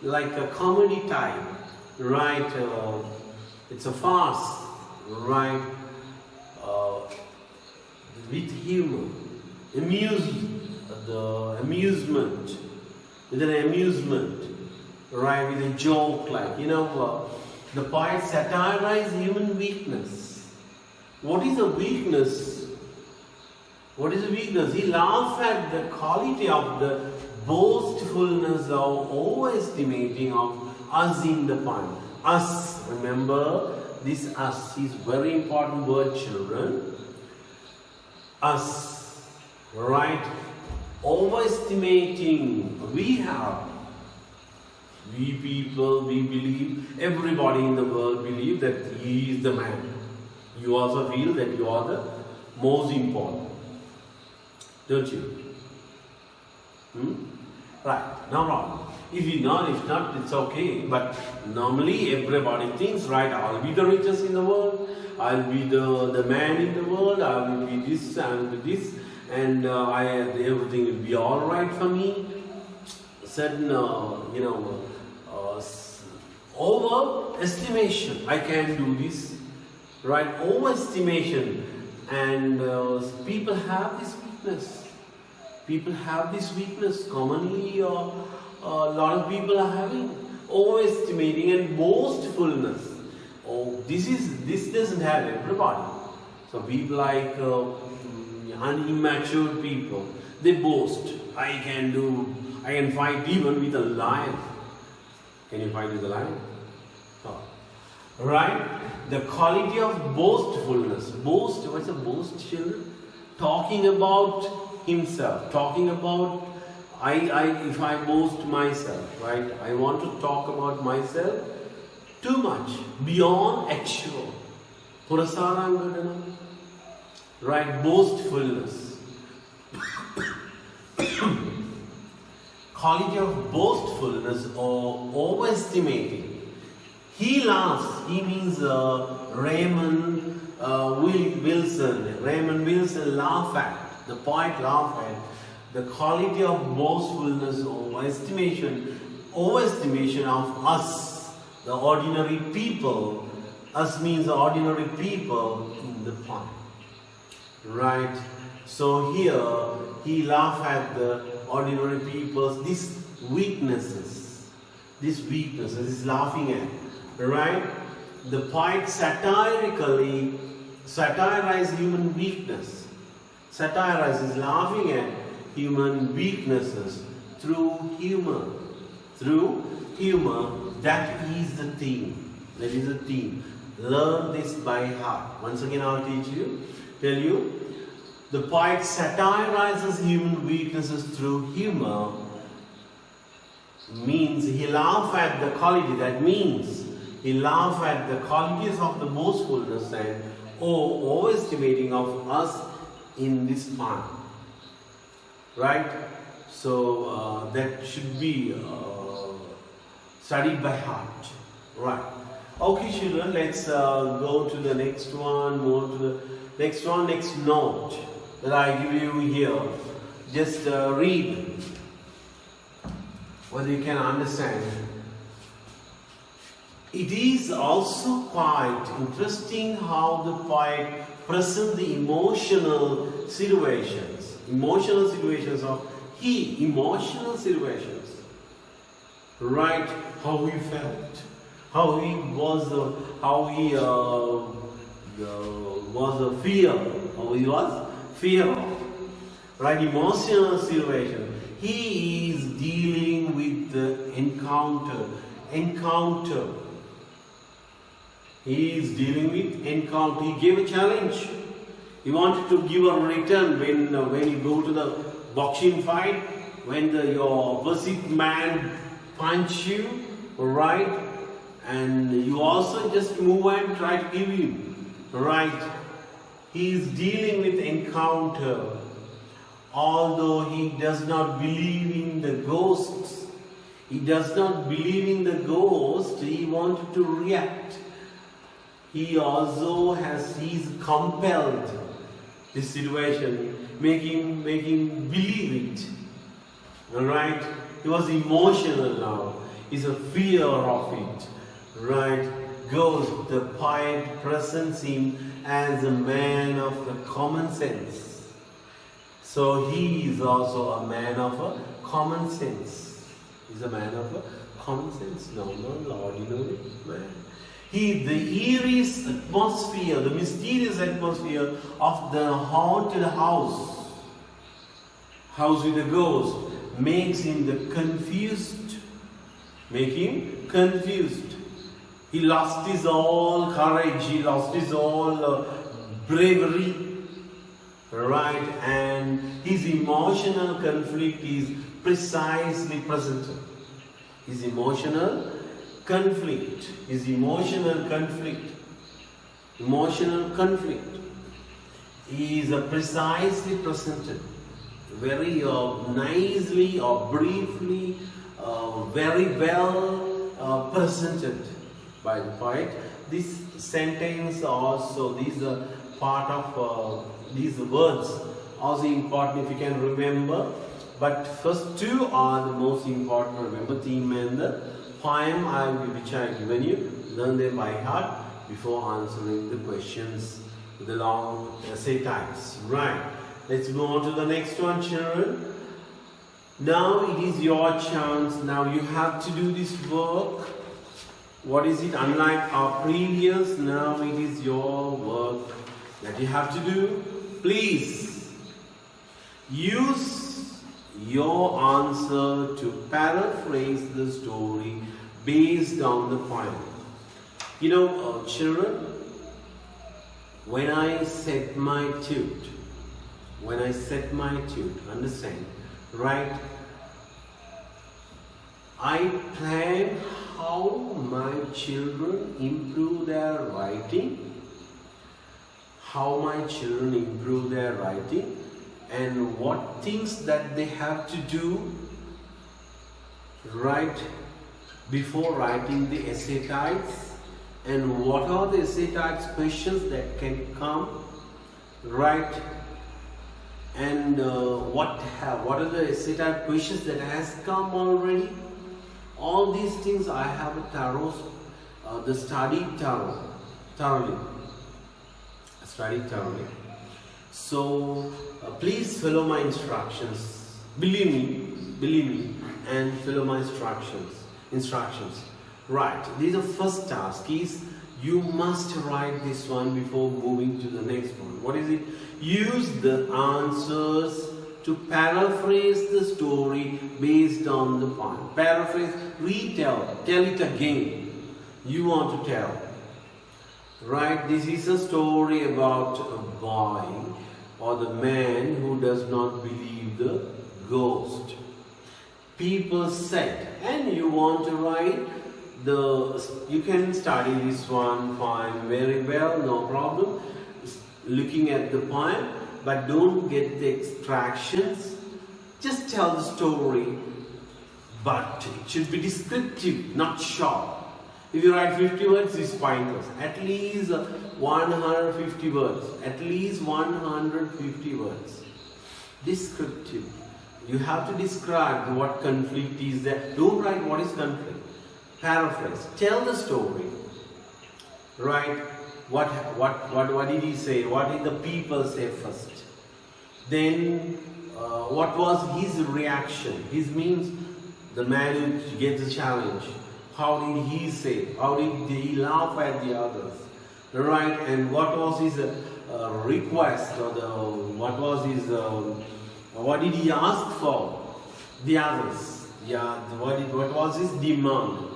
Like a comedy type, right? It's a farce, right? With humor, with an amusement, right? With a joke, like the poet satirize human weakness. What is a weakness? He laughs at the quality of the boastfulness or overestimating of us in the poem. Us, remember, this us is very important word, children. Us, right? Overestimating. We people, we believe, everybody in the world believe that he is the man. You also feel that you are the most important. Don't you? Right, no problem. If not, it's okay. But normally everybody thinks, right, I'll be the richest in the world, I'll be the man in the world, I will be this, I will be this, and everything will be alright for me. Certain, overestimation, I can do this, right, overestimation, and people have this weakness. Commonly, a lot of people are having overestimating and boastfulness. Oh, this doesn't have everybody. So people like immature people, they boast. I can fight even with a lion. Can you fight with a lion? Oh. Right? The quality of boastfulness. Boast, what's a boast, children? Talking about himself, talking about if I boast myself, right? I want to talk about myself too much, beyond actual. Purasarangana, right? Boastfulness. Quality of boastfulness or overestimating. He laughs. He means Raymond Wilson. Raymond Wilson laugh at. The poet laugh at the quality of boastfulness or overestimation of us, the ordinary people. Us means the ordinary people in the poem. Right? So here he laugh at the ordinary people's these weaknesses he's laughing at. Right? The poet satirize human weakness. Satirize is laughing at human weaknesses through humor. Through humor, that is the theme. That is the theme. Learn this by heart. Once again I'll tell you. The poet satirizes human weaknesses through humor. Means he laughs at the quality. That means he laughs at the qualities of the boastfulness and overestimating of us in this part. Right? So that should be studied by heart. Right. Okay, children, let's go to the next one. Move to the next one. Next note that I give you here. Just read whether you can understand. It is also quite interesting how the poet presents the emotional situations right? How he felt, how he was fear of, right? Emotional situation. He is dealing with the encounter. He is dealing with encounter. He gave a challenge. He wanted to give a return when you go to the boxing fight, when your opposite man punch you, right? And you also just move and try to give him, right? He is dealing with encounter. Although he does not believe in the ghosts, he wanted to react. He's compelled this situation, make him believe it. Alright? He was emotional now. He's a fear of it. Right? Ghost, the poet presents him as a man of the common sense. So he is also a man of a common sense. He's a man of a common sense. No, ordinary man. The eerie atmosphere, the mysterious atmosphere of the haunted house with a ghost, makes him confused. He lost his all courage, he lost his all bravery, right? And his emotional conflict is precisely presented. His emotional conflict is precisely presented, very nicely or briefly, very well presented by the poet. This sentence also, these are part of these words also important if you can remember. But first two are the most important. Remember theme and the poem which I have given you. Learn them by heart before answering the questions with the long essay types. Right. Let's move on to the next one, children. Now it is your chance. Now you have to do this work. What is it? Unlike our previous, now it is your work that you have to do. Please use your answer to paraphrase the story based on the poem. You know, children, when I set my tune, understand, right? I plan how my children improve their writing, and what things that they have to do, right, before writing the essay types, and what are the essay types questions that can come, right, and what are the essay type questions that has come already. All these things I have studied thoroughly. So please follow my instructions. Believe me, and follow my instructions. Right. This is the first task. Is you must write this one before moving to the next one. What is it? Use the answers to paraphrase the story based on the poem. Paraphrase, retell, tell it again. You want to tell. Right? This is a story about a boy or the man who does not believe the ghost. People said, and you want to write you can study this poem very well, no problem, looking at the poem, but don't get the extractions. Just tell the story, but it should be descriptive, not short. If you write 50 words, it's pointless. At least 150 words. At least 150 words. Descriptive. You have to describe what conflict is there. Don't write what is conflict. Paraphrase. Tell the story. Right? What did he say? What did the people say first? Then what was his reaction? His means the man who gets the challenge. How did he say? How did he laugh at the others? Right? And what was his request, or what did he ask for? The others. Yeah. What was his demand?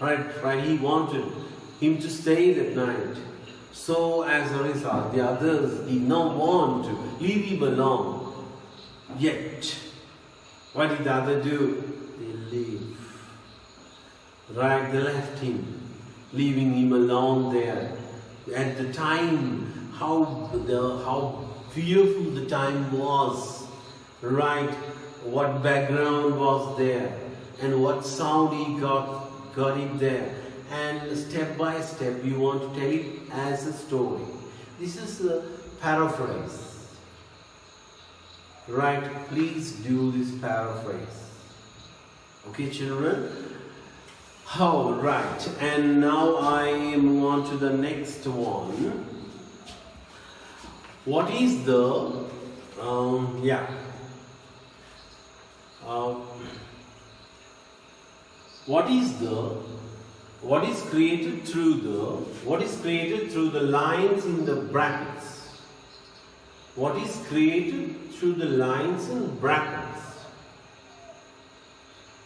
Right. He wanted him to stay that night. So as a result, the others did not want to leave him alone. Yet, what did the other do? They leave. Right, they left him, leaving him alone there. At the time, how fearful the time was. Right, what background was there, and what sound he got it there. And step by step, you want to tell it as a story. This is a paraphrase. Right? Please do this paraphrase. Okay, children? Oh, right. And now I move on to the next one. What is the what is created through the lines in the brackets? What is created through the lines in brackets?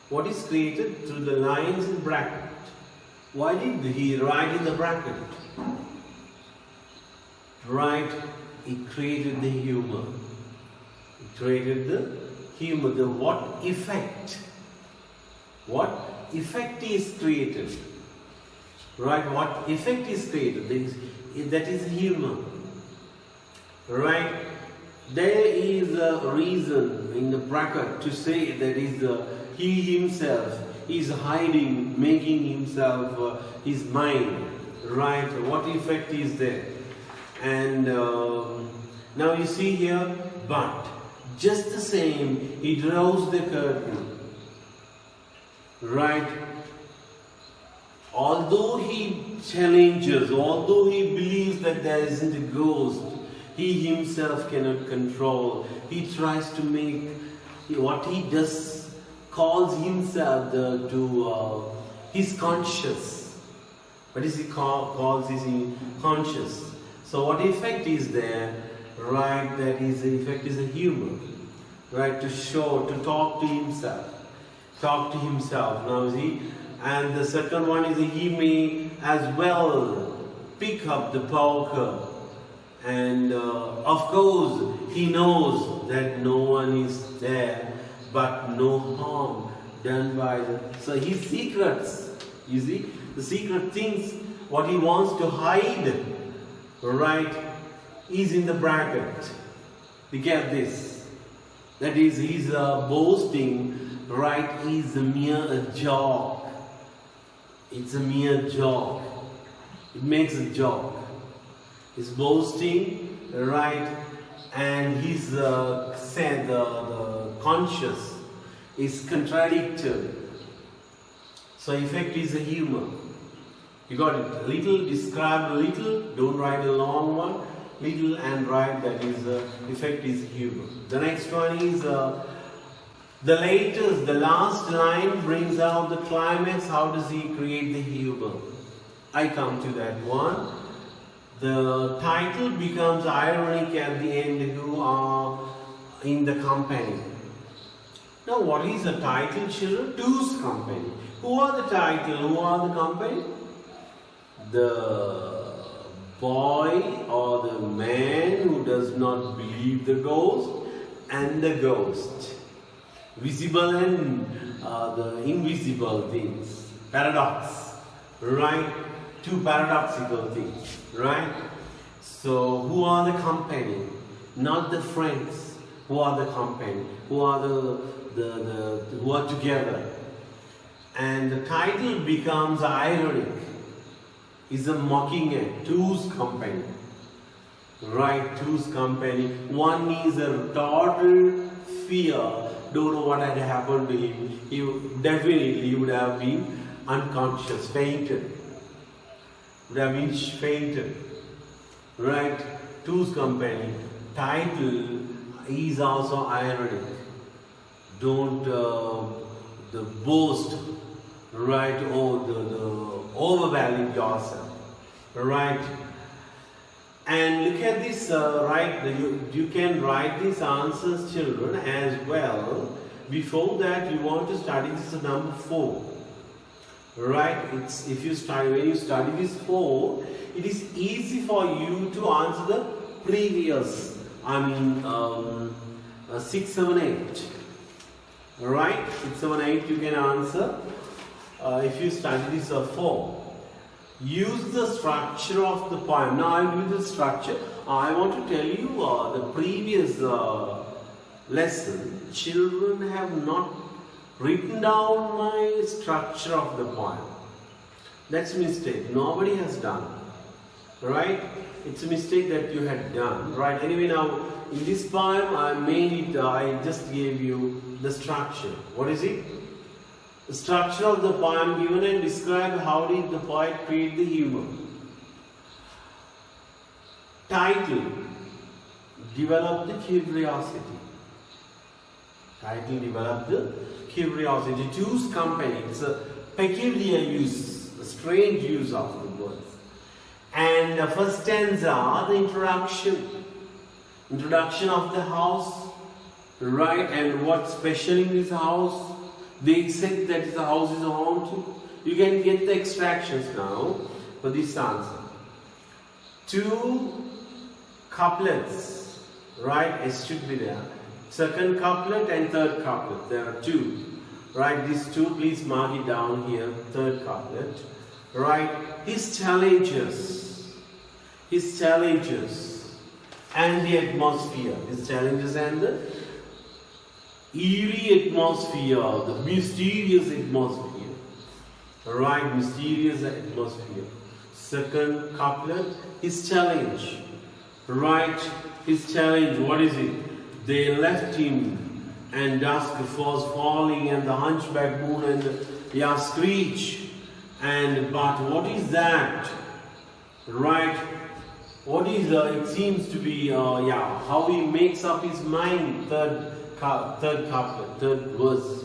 What is created through the lines in bracket? Why did he write in the bracket? Right, he created the humor. He created the humor. The what effect? What effect is created? Right, what effect is created? That is humor. Right, there is a reason in the bracket to say that he himself is hiding, making himself his mind. Right, what effect is there? And now you see here, but just the same, he draws the curtain. Right, although he challenges, although he believes that there isn't a ghost, he himself cannot control. He tries to make what he does, calls himself his conscious. What is he calls his conscious? So what effect is there? Right, that is the effect is a humor. Right, to talk to himself. Talk to himself. Now see, and the second one is he may as well pick up the poker. And of course, he knows that no one is there, but no harm done by so his secrets, you see, the secret things, what he wants to hide, right, is in the bracket. You get this? That is, he's boasting, right, is a mere joke. It's a mere joke. It makes a joke. He's boasting, right, and he's said the conscious is contradicted. So effect is a humor. You got it. Little, describe a little, don't write a long one. Little and write, that is effect is humor. The next one is the last line brings out the climax. How does he create the humor? I come to that one. The title becomes ironic at the end. You are in the company. Now what is the title, children? Two's company. Who are the title? Who are the company? The boy or the man who does not believe the ghost and the ghost. Visible and the invisible things. Paradox. Right? Two paradoxical things. Right? So who are the company? Not the friends. Who are the company? Who are who are together? And the title becomes ironic. Is a mocking at two's company. Right, two's company. One is a total fear. Don't know what had happened to him. He would have been unconscious, fainted. Would have been fainted. Right, two's company. Title is also ironic. Don't the boast, right? Or the overvalue yourself, right? And look at this, right? You can write these answers, children, as well. Before that, you want to study this number 4, right? It's when you study this 4, it is easy for you to answer the previous. 6, 7, 8. Right? 6, 7, 8 you can answer if you study this 4. Use the structure of the poem. Now I will do the structure. I want to tell you the previous lesson. Children have not written down my structure of the poem. That's a mistake. Nobody has done. Right? It's a mistake that you had done. Right? Anyway, now in this poem I just gave you the structure. What is it? The structure of the poem given and describe how did the poet create the humor. Title, develop the curiosity. Title, develop the curiosity. Two's company. It's a peculiar use, a strange use of the words. And the first stanza, the introduction. Introduction of the house, right? And what's special in this house? They said that the house is haunted. You can get the extractions now for this answer. 2 couplets, right? It should be there. Second couplet and third couplet. There are 2, right? These 2, please mark it down here. Third couplet, right? His challenges, and the atmosphere. His challenges and the eerie atmosphere, the mysterious atmosphere. Right, mysterious atmosphere. Second couplet, his challenge. Right, his challenge, what is it? They left him and dusk was falling and the hunchback moon and the screech. But what is that? Right? What is it seems to be how he makes up his mind. Third couplet, third verse.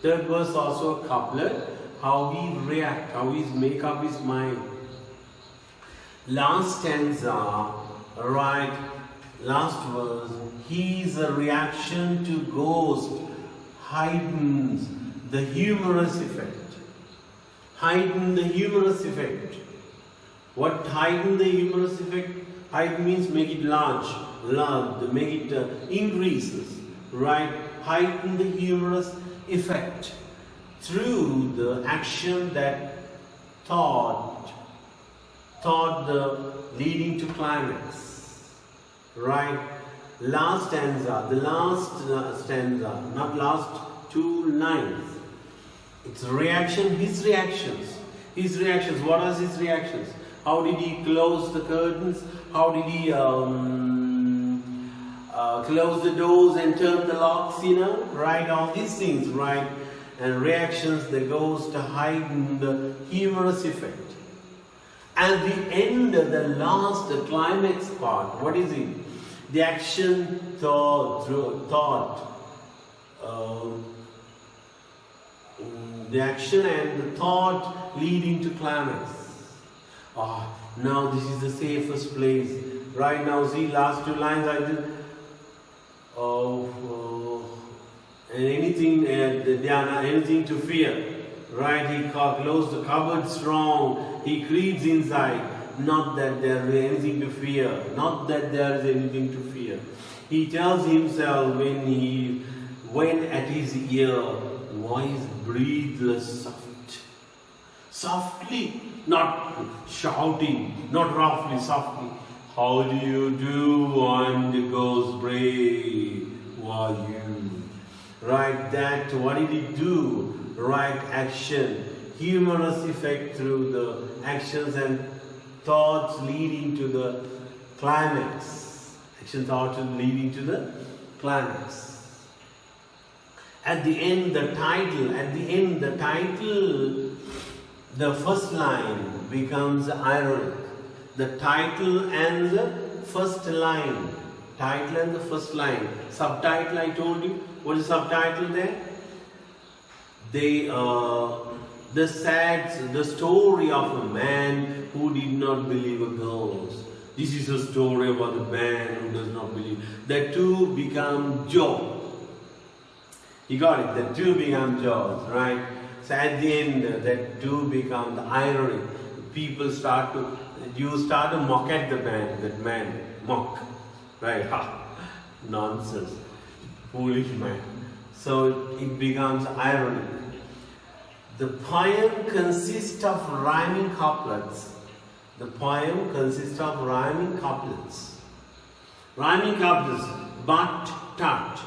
Third verse also a couplet. How he react, how he make up his mind. Last stanza, right? Last verse. His reaction to ghost heightens the humorous effect. Heighten the humorous effect. What heighten the humorous effect? Heighten means make it large, make it increases, right? Heighten the humorous effect through the action that thought the leading to climax, right? Last stanza, the last stanza, not last 2 lines. It's reaction, his reactions. His reactions, what are his reactions? How did he close the curtains? How did he close the doors and turn the locks, right? All these things, right? And reactions that goes to heighten the humorous effect. At the end, the last, the climax part, what is it? The action, the action and the thought leading to climax. Now this is the safest place. Right now, see last 2 lines I did. and anything, they are not anything to fear. Right? He closed the cupboard strong. He creeps inside. Not that there is anything to fear. Not that there is anything to fear. He tells himself when at his ear, voice breathless soft. Softly, not shouting, not roughly, softly. How do you do? I'm the ghost brave. Who are you? Right, that, what did he do? Right action, humorous effect through the actions and thoughts leading to the climax. Action, thoughts leading to the climax. At the end, the title, the first line becomes ironic. The title and the first line. Title and the first line. Subtitle, I told you. What is subtitle there? The story of a man who did not believe a ghost. This is a story about a man who does not believe. The two become joke. You got it? The two become jokes, right? So at the end, that two become the irony. People start to mock at the man, that man, mock, right? Ha, nonsense, foolish man. So it becomes irony. The poem consists of rhyming couplets. Rhyming couplets, but, tut,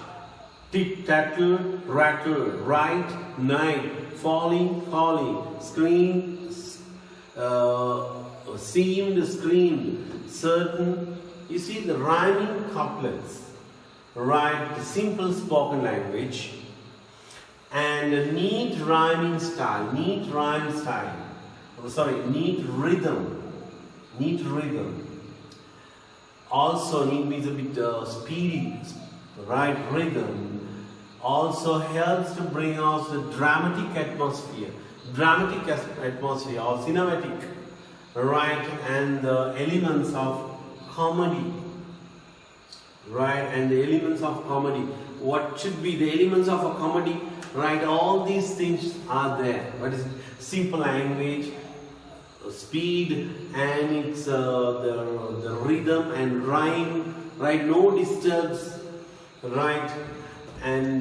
tick, tattle, rattle, right, night, falling, scream, seemed, screamed, certain. You see the rhyming couplets, right? The simple spoken language and a neat rhyme style. Neat rhythm. Also, neat means a bit speedy, right? Rhythm also helps to bring out the dramatic atmosphere or cinematic, right? And the elements of comedy, right? And the elements of comedy. What should be the elements of a comedy? Right? All these things are there. What is it? Simple language, speed, and it's the rhythm and rhyme, right? No disturbs, right? And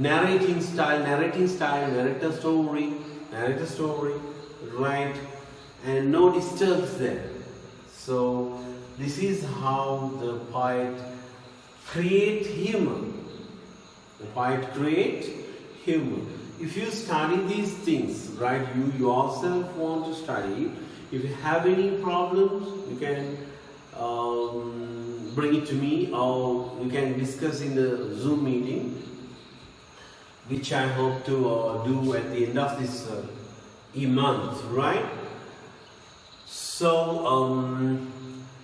narrating style, narrator story, right? And no disturbs there. So this is how the poet create humor. If you study these things, right, you yourself want to study, if you have any problems, you can bring it to me, or you can discuss in the Zoom meeting, which I hope to do at the end of this month, right? So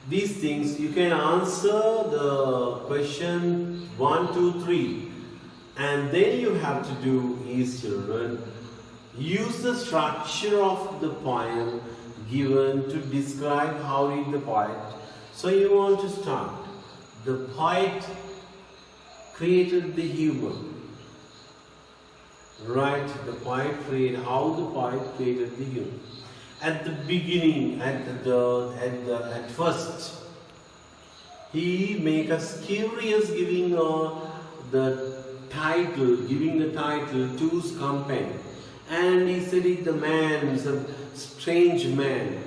these things you can answer the question 1, 2, 3, and then you have to do is, children, use the structure of the poem given to describe how did the poet. So you want to start. The poet created the humor, right? The poet created, how the poet created the humor. At the beginning, at first, he make us curious, giving the title Two's Companion. And he said it, the man is a strange man,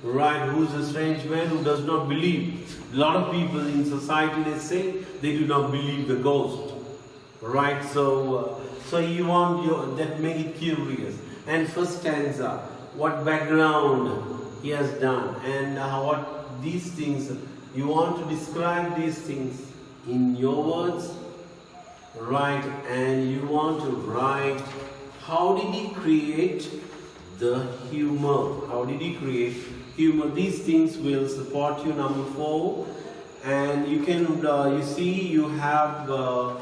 right? Who's a strange man who does not believe. A lot of people in society, they say they do not believe the ghost, right? So you want that make it curious. And first stanza, what background he has done, and what these things, you want to describe these things in your words, right? And you want to write, how did he create the humor? How did he create humor? These things will support you. Number 4, and you can, you see, you have to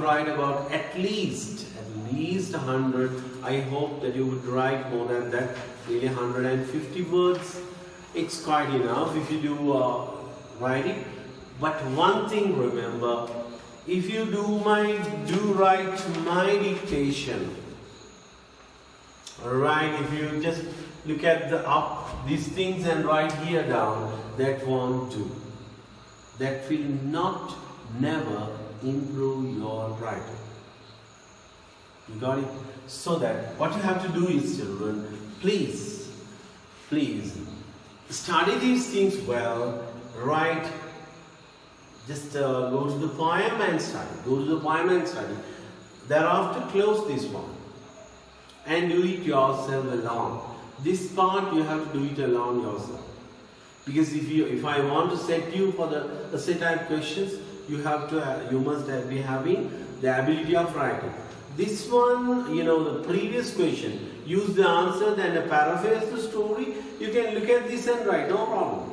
write about at least 100. I hope that you would write more than that, really 150 words. It's quite enough if you do write it. But one thing remember, if you do write my dictation, alright, if you just look at these things and write here down, that won't do. That will never improve your writing. You got it? So that what you have to do is, children, please study these things well, write. Just go to the poem and study. Thereafter close this one and do it yourself alone. This part you have to do it alone yourself. Because if I want to set you for the essay type questions, you must be having the ability of writing. This one, the previous question, use the answer, then paraphrase the story. You can look at this and write, no problem.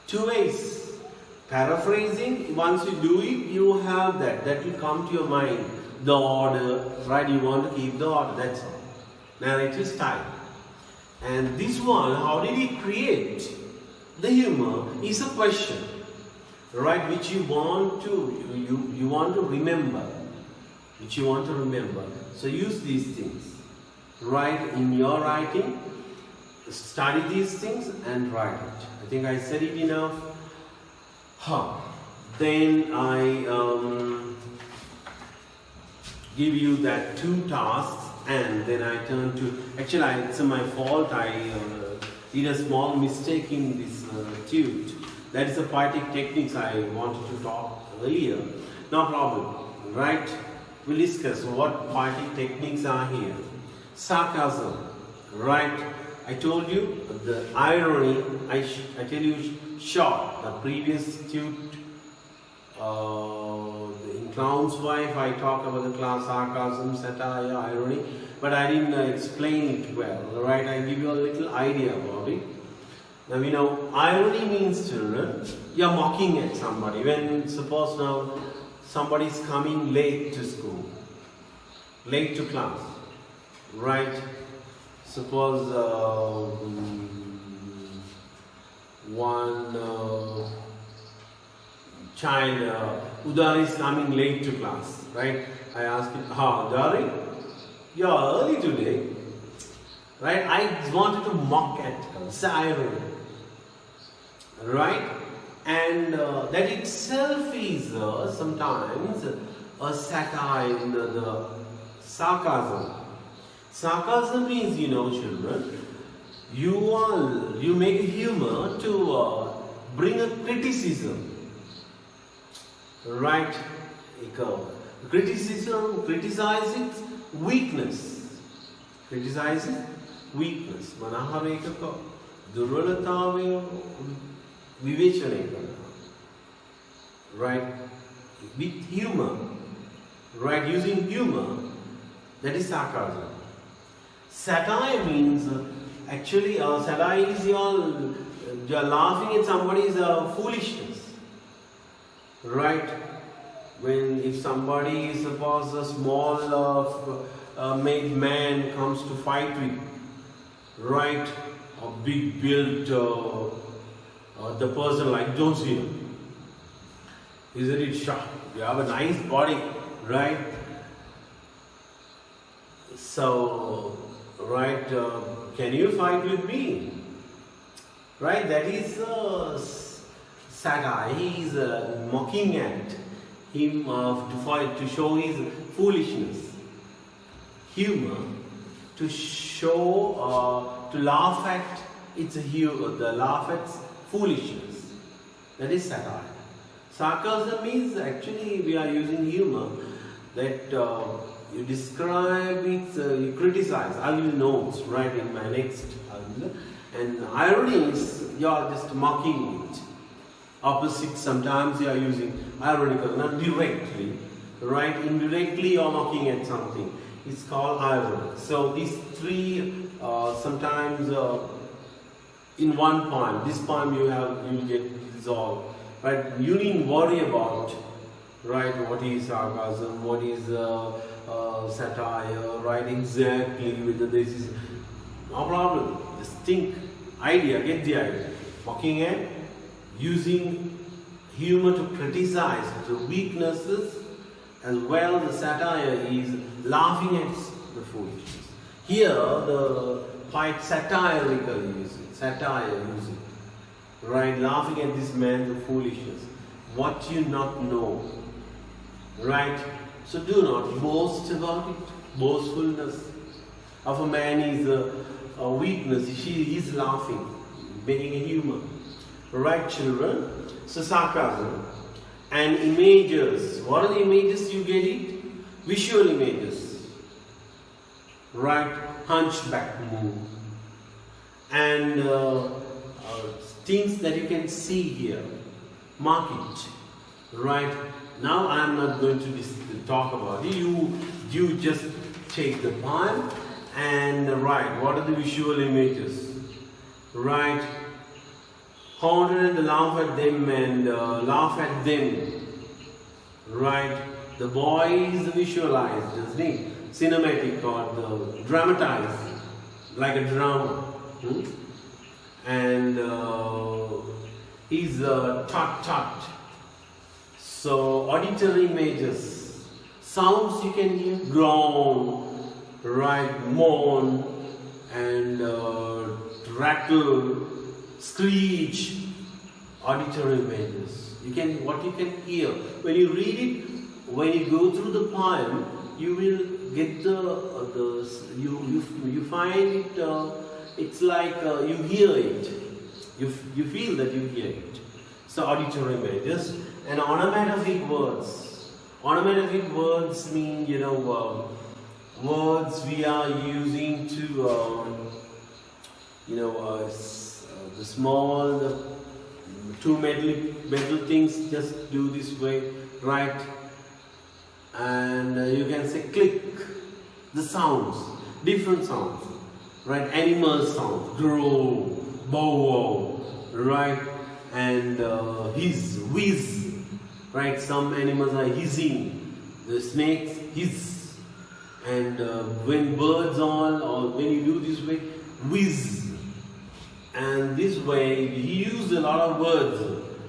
2 ways. Paraphrasing, once you do it, you have that will come to your mind. The order, right? You want to keep the order, that's all. Narrative style. And this one, how did he create the humor, is a question, right? Which you want to remember. So use these things. Write in your writing, study these things and write it. I think I said it enough. Then I give you that 2 tasks, and then I turn to, actually it's my fault, I did a small mistake in this tute. That is the poetic techniques I wanted to talk earlier. No problem, right? We'll discuss what poetic techniques are here. Sarcasm, right? I told you the irony, I tell you short, the previous tute, in Clown's Wife, I talk about the class sarcasm, satire, irony, but I didn't explain it well, right? I give you a little idea about it. Now, irony means, children, you're mocking at somebody. When, suppose now, somebody is coming late to school, late to class, right? Suppose one child, Udari, is coming late to class, right? I ask him, Udari, you're early today, right? I wanted to mock at her, say irony, right? And that itself is sometimes a satire in the sarcasm. Sarcasm means, children, you make humor to bring a criticism, right? Criticism, criticizing weakness. Criticizing weakness. Manahare ekaka durvalatawe vivechane karna. Right? With humor, right? Using humor, that is sarcasm. Satire means, actually, satire is you're laughing at somebody's foolishness, right? If somebody, suppose a small made man comes to fight with, right, a big built the person like Josiah, isn't it sharp? You have a nice body, right? So, right, can you fight with me? Right, that is satire. He is mocking at him to show his foolishness. Humor, to show, to laugh at laugh at foolishness. That is satire. Sarcasm means, actually we are using humor, that you describe it, you criticize. I will notes right in my next. And irony is you are just mocking it. Opposite, sometimes you are using ironical, not directly, right? Indirectly you are mocking at something. It's called irony. So these 3 sometimes in one poem. This poem you will get dissolved. Right? You needn't worry about, right, what is sarcasm, what is satire, right, exactly whether this is, no problem. Just think, idea, get the idea. Mocking at using humor to criticize the weaknesses, as well the satire is laughing at the foolishness. Here the quite satirical using, right, laughing at this man, the foolishness, what you not know, right? So do not boast about it. Boastfulness of a man is a weakness. He is laughing, making a humor. Right, children? So sarcasm. And images. What are the images you get it? Visual images. Right? Hunchback Moon. And things that you can see here. Mark it. Right? Now I am not going to talk about it. You just take the poem and write. What are the visual images? Right? Haunted and laugh at them and laugh at them. Right? The boy is visualized, isn't he? Cinematic or dramatized, like a drama. And he's taught. So auditory images, sounds you can hear, groan, right, moan, and rattle, screech, auditory images. What you can hear. When you read it, when you go through the poem, you will get you find it, it's like you hear it. You feel that you hear it. So auditory images and onomatopoeic words. Onomatopoeic words mean, words we are using to, the small, the two metal things just do this way, right? And you can say click, the sounds, different sounds, right? Animal sounds, growl, bow wow, right? And hiss, whiz, right? Some animals are hissing, the snakes hiss, and when birds or when you do this way, whiz. And this way, he used a lot of words,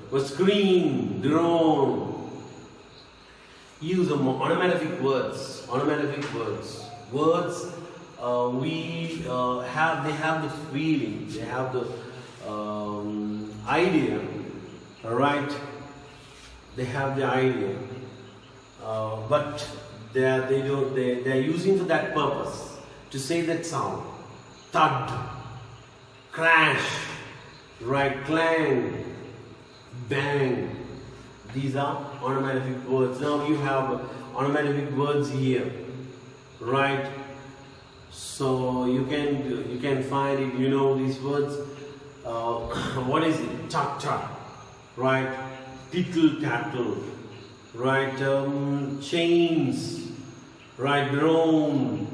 for scream, groan. He used onomatopoeic words. Words, they have the feeling, they have the idea, right? They have the idea, but they're using for that purpose to say that sound, thud, crash, right, clang, bang. These are onomatopoeic words. Now you have onomatopoeic words here, right? So you can find it. These words. What is it? Tactile, right? Tactile, right? Chains, right? Groan,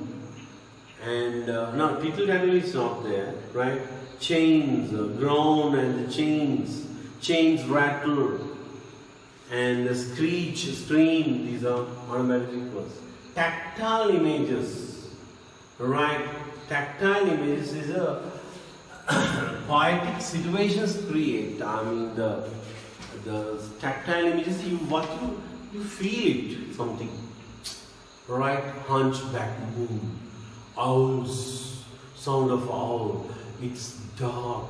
and no, tactile is not there, right? Chains, groan, and the chains rattle, and the screech, scream. These are onomatopoeic words. Tactile images, right? Tactile images is a poetic situations create. The tactile images, you feel it, something, right? Hunchback Moon, owls, sound of owl. It's dark.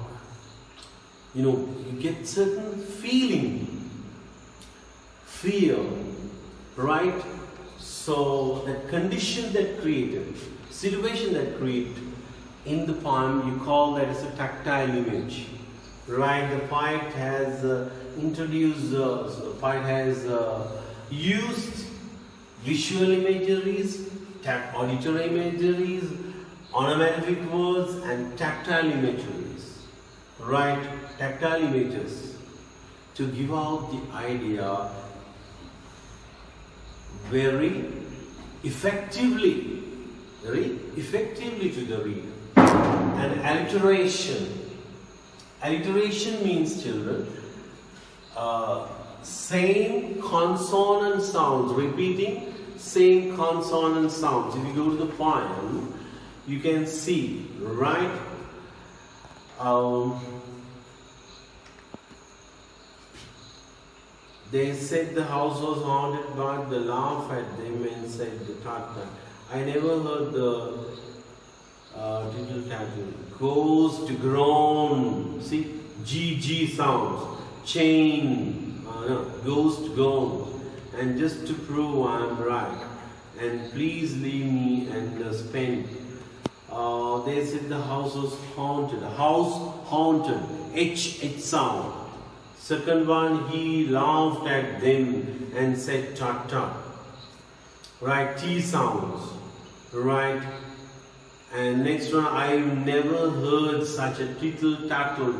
You get certain feeling, fear, right? So that condition that created, situation that created in the poem, you call that as a tactile image, right? The poet has used visual imageries, auditory imageries, onomatopoeic words, and tactile imageries, right? Tactile images to give out the idea very effectively to the reader. And alliteration. Alliteration means, children, same consonant sounds, repeating same consonant sounds. If you go to the poem, you can see, right? They said the house was haunted, but they laughed at them and said the Tactile. I never heard the Tactile. Ghost groan. See, GG sounds. Chain. No, ghost groan. And just to prove I'm right. And please leave me and spend. They said the house was haunted. House haunted. H sound. Second one, he laughed at them and said Tactile. Right, T sounds. Right. And next one, I never heard such a tactile.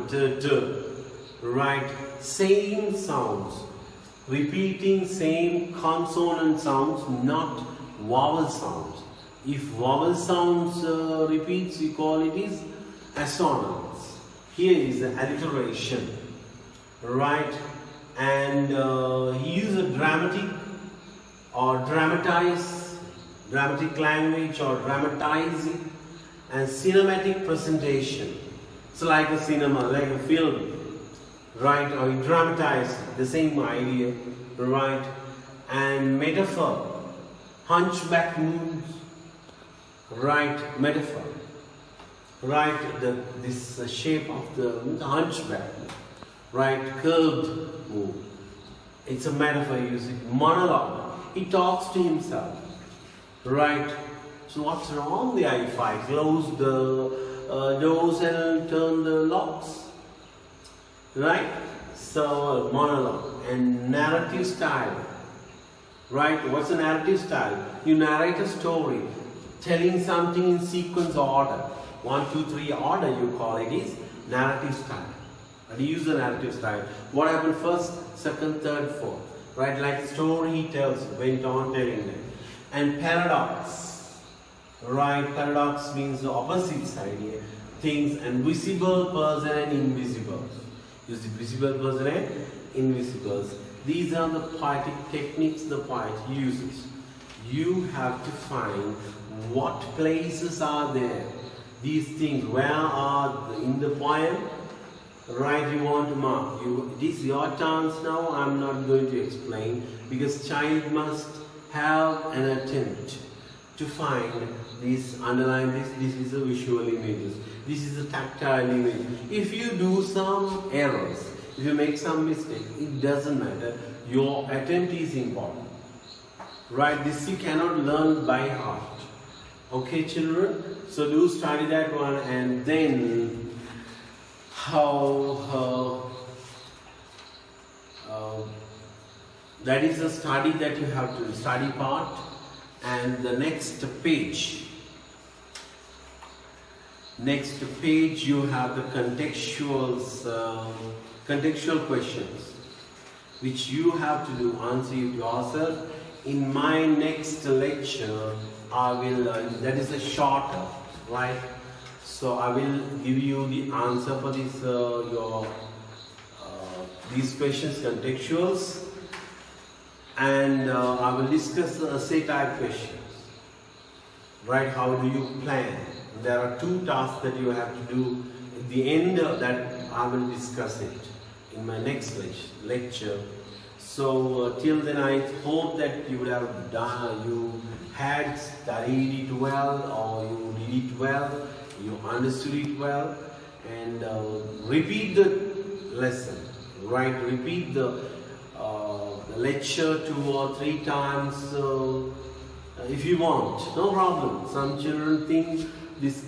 Right, same sounds. Repeating same consonant sounds, not vowel sounds. If vowel sounds repeats, we call it is assonance. Here is the alliteration. Right, and he used a dramatic or dramatic language or dramatizing and cinematic presentation. It's like a cinema, like a film, right? Or he dramatized the same idea, right? And metaphor, Hunchback Moon, right? Metaphor, right? This shape of the hunchback. Right, curved moon. It's a metaphor using monologue. He talks to himself. Right. So what's wrong there if I close the doors and turn the locks? Right. So monologue and narrative style. Right. What's a narrative style? You narrate a story, telling something in sequence order. 1, 2, 3 order. You call it is narrative style. And he used the narrative style. What happened first, second, third, fourth. Right, like story he tells, went on telling them. And paradox. Right, paradox means the opposite side here. Things and visible person and invisible. Use the visible person and invisibles. These are the poetic techniques the poet uses. You have to find what places are there. These things, where are in the poem? Right, you want to mark. It is your chance now. I'm not going to explain because child must have an attempt to find this, underline this. This is a visual images. This is a tactile image. If you do some errors, if you make some mistake, it doesn't matter. Your attempt is important. Right, this you cannot learn by heart. Okay, children. So do study that one and then. That is a study that you have to study part, and the next page you have the contextual questions which you have to do, answer it yourself. In my next lecture I will that is a shorter, right? So I will give you the answer for this these questions, contextuals, and I will discuss essay type questions. Right? How do you plan? There are 2 tasks that you have to do. At the end of that, I will discuss it in my next lecture. So till then, I hope that you would have done, you had studied it well, or you did it well. You understood it well, and repeat the lesson, right? Repeat the lecture 2 or 3 times if you want, no problem. Some children think this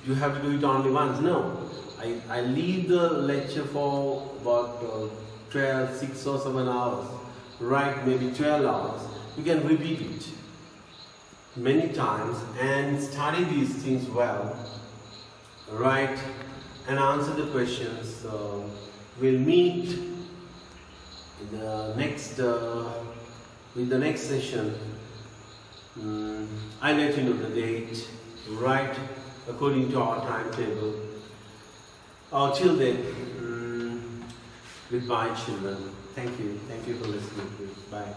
you have to do it only once. No, I leave the lecture for about 6 or 7 hours, right? Maybe 12 hours. You can repeat it many times and study these things well. Right, and answer the questions. We'll meet in the next with the next session. I'll let you know the date, right, according to our timetable. Till then, goodbye, children. Thank you for listening to it. Bye.